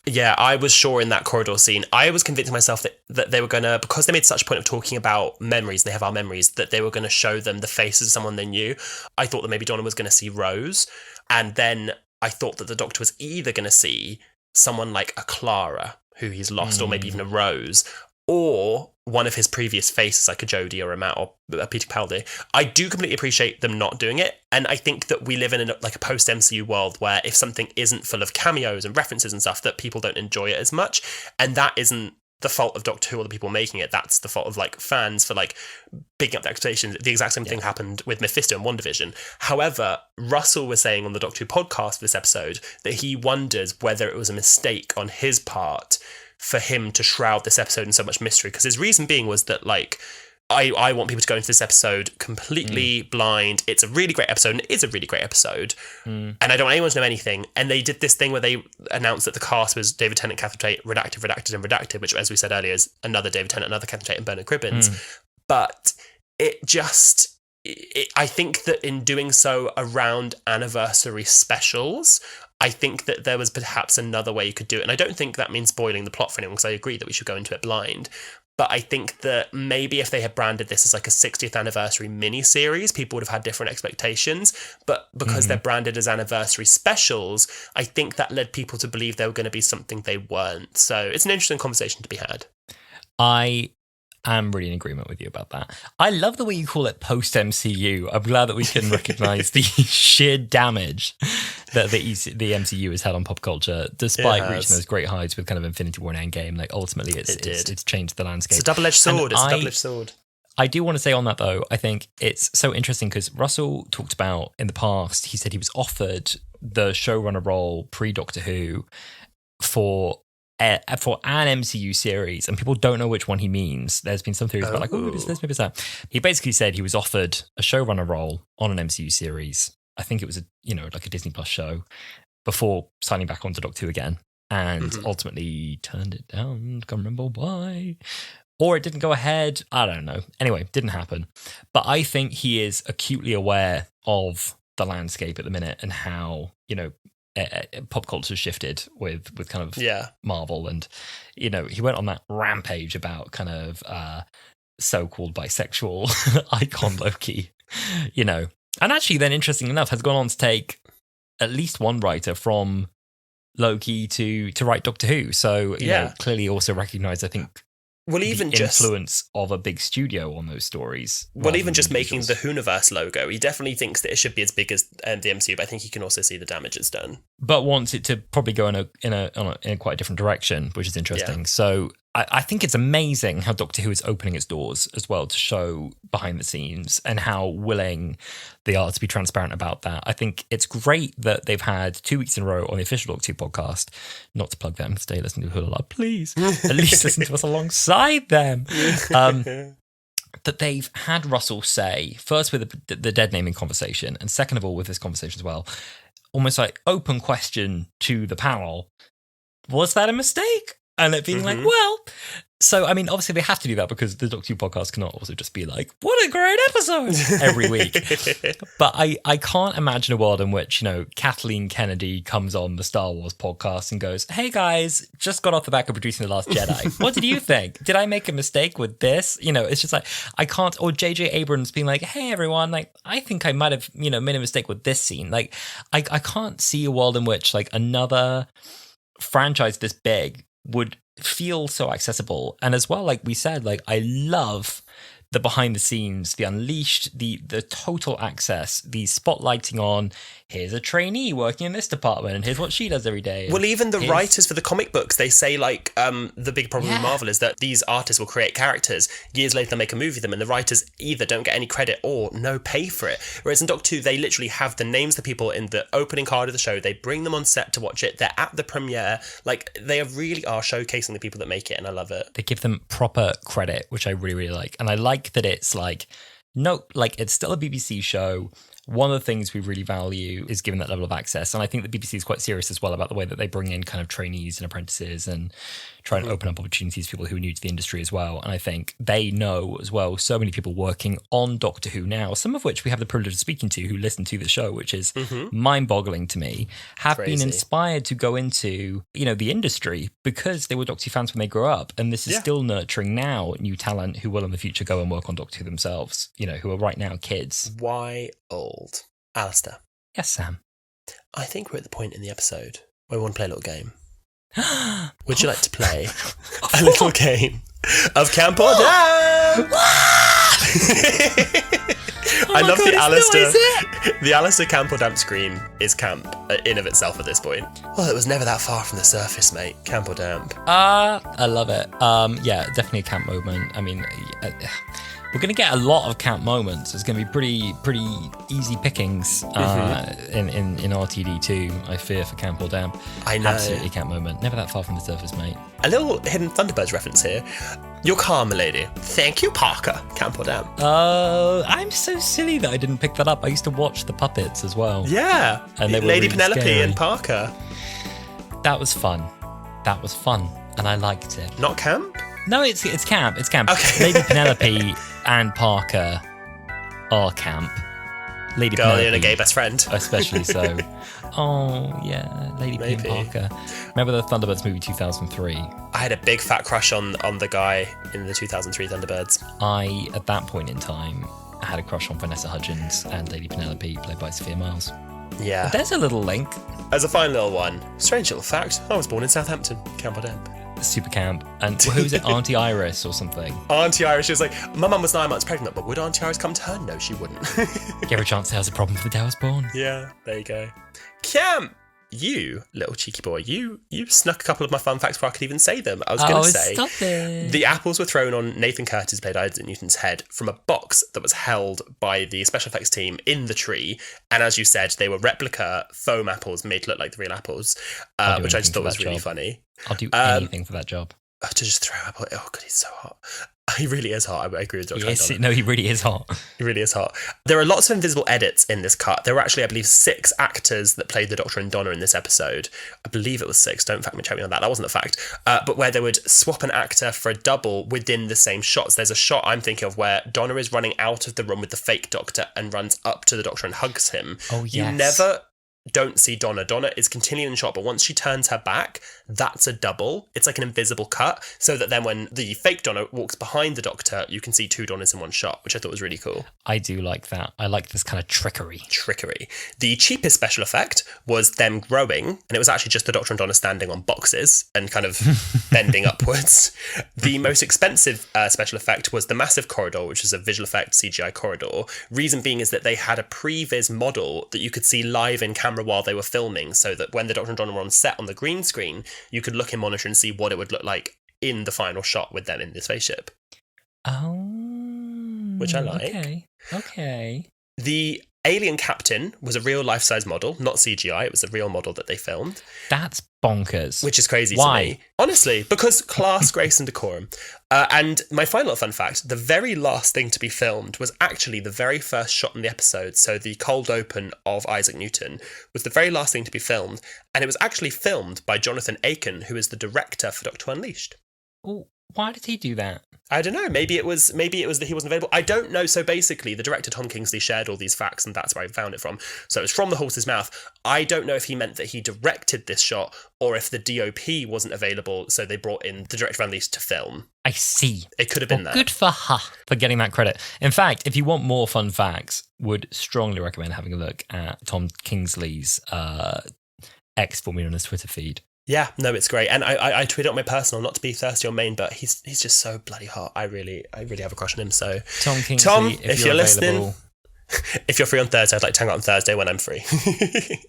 Yeah, I was sure in that corridor scene, I was convincing myself that they were going to, because they made such a point of talking about memories, they have our memories, that they were going to show them the faces of someone they knew. I thought that maybe Donna was going to see Rose, and then I thought that the Doctor was either going to see someone like a Clara, who he's lost, or maybe even a Rose, or one of his previous faces, like a Jodie or a Matt or a Peter Capaldi. I do completely appreciate them not doing it, and I think that we live in a post-MCU world where if something isn't full of cameos and references and stuff, that people don't enjoy it as much, and that isn't the fault of Doctor Who or the people making it. That's the fault of fans for picking up the expectations. The exact same thing happened with Mephisto and WandaVision. However, Russell was saying on the Doctor Who podcast this episode that he wonders whether it was a mistake on his part for him to shroud this episode in so much mystery, because his reason being was that I want people to go into this episode completely blind. It's a really great episode, and it is a really great episode, and I don't want anyone to know anything. And they did this thing where they announced that the cast was David Tennant, Catherine Tate, redacted, and redacted, which, as we said earlier, is another David Tennant, another Catherine Tate, and Bernard Cribbins. But I think that in doing so around anniversary specials, I think that there was perhaps another way you could do it. And I don't think that means spoiling the plot for anyone, because I agree that we should go into it blind. But I think that maybe if they had branded this as a 60th anniversary mini-series, people would have had different expectations. But because they're branded as anniversary specials, I think that led people to believe they were going to be something they weren't. So it's an interesting conversation to be had. I am really in agreement with you about that. I love the way you call it post-MCU. I'm glad that we can recognise the sheer damage that the MCU has had on pop culture, despite reaching those great heights with kind of Infinity War and Endgame. Ultimately, it's changed the landscape. It's a double-edged sword. I do want to say on that, though, I think it's so interesting because Russell talked about in the past, he said he was offered the showrunner role pre-Doctor Who for an MCU series, and people don't know which one he means. There's been some theories about maybe it's this, maybe it's that. He basically said he was offered a showrunner role on an MCU series. I think it was a Disney Plus show before signing back on to Doctor Who again, and ultimately turned it down. Can't remember why, or it didn't go ahead. I don't know. Anyway, didn't happen. But I think he is acutely aware of the landscape at the minute and how pop culture shifted with kind of Marvel, and he went on that rampage about kind of so-called bisexual icon Loki, and actually then, interesting enough, has gone on to take at least one writer from Loki to write Doctor Who. So clearly also recognized, I think, even the influence of a big studio on those stories. Well, even just making the Whoniverse logo, he definitely thinks that it should be as big as the MCU, but I think he can also see the damage it's done. But wants it to probably go in a quite a different direction, which is interesting. Yeah. So I think it's amazing how Doctor Who is opening its doors as well to show behind the scenes and how willing they are to be transparent about that. I think it's great that they've had 2 weeks in a row on the official Doctor Who podcast. Not to plug them, stay listening to Wholala, please. At least listen to us alongside them. That they've had Russell say, first with the dead naming conversation, and second of all with this conversation as well, almost open question to the panel, was that a mistake? And it being well, so I mean, obviously they have to do that because the Doctor Who podcast cannot also just be what a great episode every week. But I can't imagine a world in which, Kathleen Kennedy comes on the Star Wars podcast and goes, hey guys, just got off the back of producing The Last Jedi. What did you think? Did I make a mistake with this? It's just I can't, or J.J. Abrams being hey everyone, I think I might have, made a mistake with this scene. I can't see a world in which another franchise this big would feel so accessible. And as well, we said, I love the behind the scenes, the unleashed, the total access, the spotlighting on, here's a trainee working in this department and here's what she does every day. Well, even the writers for the comic books, they say the big problem with Marvel is that these artists will create characters, years later they'll make a movie of them, and the writers either don't get any credit or no pay for it. Whereas in Doctor Who, they literally have the names of the people in the opening card of the show, they bring them on set to watch it, they're at the premiere, they really are showcasing the people that make it, and I love it. They give them proper credit, which I really, really like. And I like that it's no, it's still a BBC show. one of the things we really value is giving that level of access. And I think the BBC is quite serious as well about the way that they bring in kind of trainees and apprentices and try and open up opportunities for people who are new to the industry as well. And I think they know as well so many people working on Doctor Who now, some of which we have the privilege of speaking to who listen to the show, which is mind-boggling to me, have been inspired to go into, you know, the industry because they were Doctor Who fans when they grew up. And this is still nurturing now new talent who will in the future go and work on Doctor Who themselves, you know, who are right now kids. Why old? Alasdair. Yes, Sam. I think we're at the point in the episode where we want to play a little game. Would you like to play a little game of Camp or Down? I love the Alasdair. The Alasdair Camp or Damp scream is camp in of itself at this point. Well, it was never that far from the surface, mate. Camp or Damp. I love it. Yeah, definitely a camp moment. I mean, we're going to get a lot of camp moments. It's going to be pretty easy pickings in RTD2, I fear, for Camp or Damp. I know. Absolutely camp moment. Never that far from the surface, mate. A little hidden Thunderbirds reference here. You're calm, milady. Thank you, Parker. Camp or Damp. I'm so silly that I didn't pick that up. I used to watch the puppets as well. Yeah. And they were Lady really Penelope scary. and Parker. That was fun. And I liked it. Not camp? No, it's camp. It's camp. Okay. Lady Penelope and Parker are camp. Lady Girl, Penelope, you're a gay best friend. especially so. Oh yeah, Lady P and Maybe. Parker. Remember the Thunderbirds movie 2003? I had a big fat crush on the guy in the 2003 Thunderbirds. I, at that point in time, had a crush on Vanessa Hudgens and Lady Penelope, played by Sophia Myles. Yeah. There's a little link. As a fine little one, strange little fact, I was born in Southampton, Camp or Damp. Super camp. And who was it? Auntie Iris or something? Auntie Iris, she was like, my mum was 9 months pregnant, but would Auntie Iris come to her? No, she wouldn't. Give her a chance to say I was a problem for the day I was born. Yeah, there you go. Camp! You, little cheeky boy, you snuck a couple of my fun facts before I could even say them. I was going to say, stop it. the apples were thrown on Nathan Curtis, played Isaac Newton's head, from a box that was held by the special effects team in the tree. And as you said, they were replica foam apples made to look like the real apples, which I just thought was really funny. I'll do anything for that job. To just throw apple. Oh, God, he's so hot. He really is hot. I agree with Dr. Yes, Donna. no, he really is hot. He really is hot. There are lots of invisible edits in this cut. There were actually, I believe, 6 actors that played the Doctor and Donna in this episode. I believe it was 6. Don't fact me, check me on that. That wasn't a fact. But where they would swap an actor for a double within the same shots. There's a shot I'm thinking of where Donna is running out of the room with the fake Doctor and runs up to the Doctor and hugs him. Oh, yes. You never don't see Donna. Donna is continuing in shot, but once she turns her back, that's a double. It's like an invisible cut, so that then when the fake Donna walks behind the Doctor, you can see 2 Donnas in one shot, which I thought was really cool. I do like that. I like this kind of trickery. The cheapest special effect was them growing, and it was actually just the Doctor and Donna standing on boxes and kind of bending upwards. The most expensive special effect was the massive corridor, which is a visual effect CGI corridor. Reason being is that they had a previs model that you could see live in camera while they were filming, so that when the Doctor and Donna were on set on the green screen, you could look in monitor and see what it would look like in the final shot with them in the spaceship. Oh. Which I like. Okay. The alien captain was a real life-size model, not CGI. It was a real model that they filmed. That's bonkers. Which is crazy Why? to me. Honestly, because class, grace and decorum. And my final fun fact, the very last thing to be filmed was actually the very first shot in the episode. So the cold open of Isaac Newton was the very last thing to be filmed. And it was actually filmed by Jonathan Aiken, who is the director for Doctor Who Unleashed. Oh, why did he do that? I don't know. Maybe it was that he wasn't available. I don't know. So basically, the director Tom Kingsley shared all these facts, and that's where I found it from. So it's from the horse's mouth. I don't know if he meant that he directed this shot, or if the DOP wasn't available, so they brought in the director of Unleashed to film. I see. It could have been that. Good for her for getting that credit. In fact, if you want more fun facts, would strongly recommend having a look at Tom Kingsley's X, formerly known as Twitter feed. Yeah, no, it's great. And I tweeted on my personal, not to be thirsty on main, but he's just so bloody hot. I really have a crush on him. So Tom Kingsley, if you're listening, if you're free on Thursday, I'd like to hang out on Thursday when I'm free.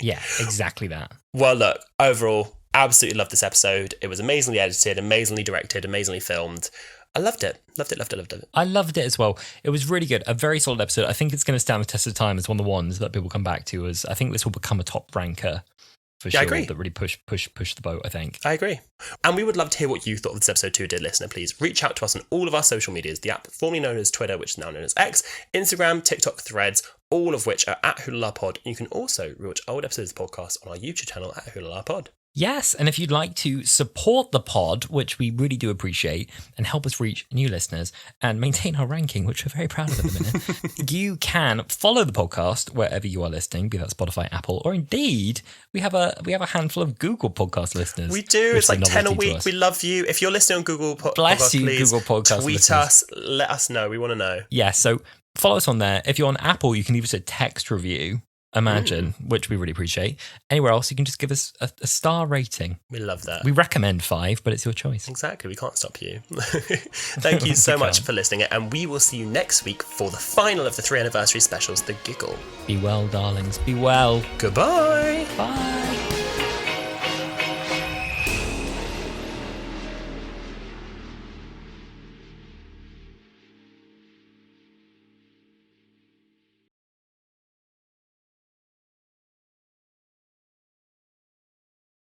Yeah, exactly that. Well, look, overall, absolutely loved this episode. It was amazingly edited, amazingly directed, amazingly filmed. I loved it. Loved it. I loved it as well. It was really good. A very solid episode. I think it's going to stand the test of time as one of the ones that people come back to, as I think this will become a top ranker for Yeah, I sure agree. that really push the boat, I think. I agree. And we would love to hear what you thought of this episode too, dear listener. Please reach out to us on all of our social medias, the app formerly known as Twitter, which is now known as X, Instagram, TikTok, Threads, all of which are at Wholala Pod. And you can also rewatch old episodes of the podcast on our YouTube channel at Wholala Pod. Yes, and if you'd like to support the pod, which we really do appreciate, and help us reach new listeners and maintain our ranking, which we're very proud of at the minute, you can follow the podcast wherever you are listening, be that Spotify, Apple, or indeed we have a handful of Google podcast listeners. We do. It's like 10 a novelty to week. us. We love you. If you're listening on Google Bless Podcast, you, please Google Podcast tweet listeners. us. Let us know. We want to know. Yeah, so follow us on there. If you're on Apple, you can leave us a text review. Imagine, which we really appreciate. Anywhere else, you can just give us a star rating. We love that. We recommend 5, but it's your choice. Exactly. We can't stop you. Thank you so much for listening, and we will see you next week for the final of the 3 anniversary specials, The Giggle. Be well, darlings. Be well. Goodbye. Bye.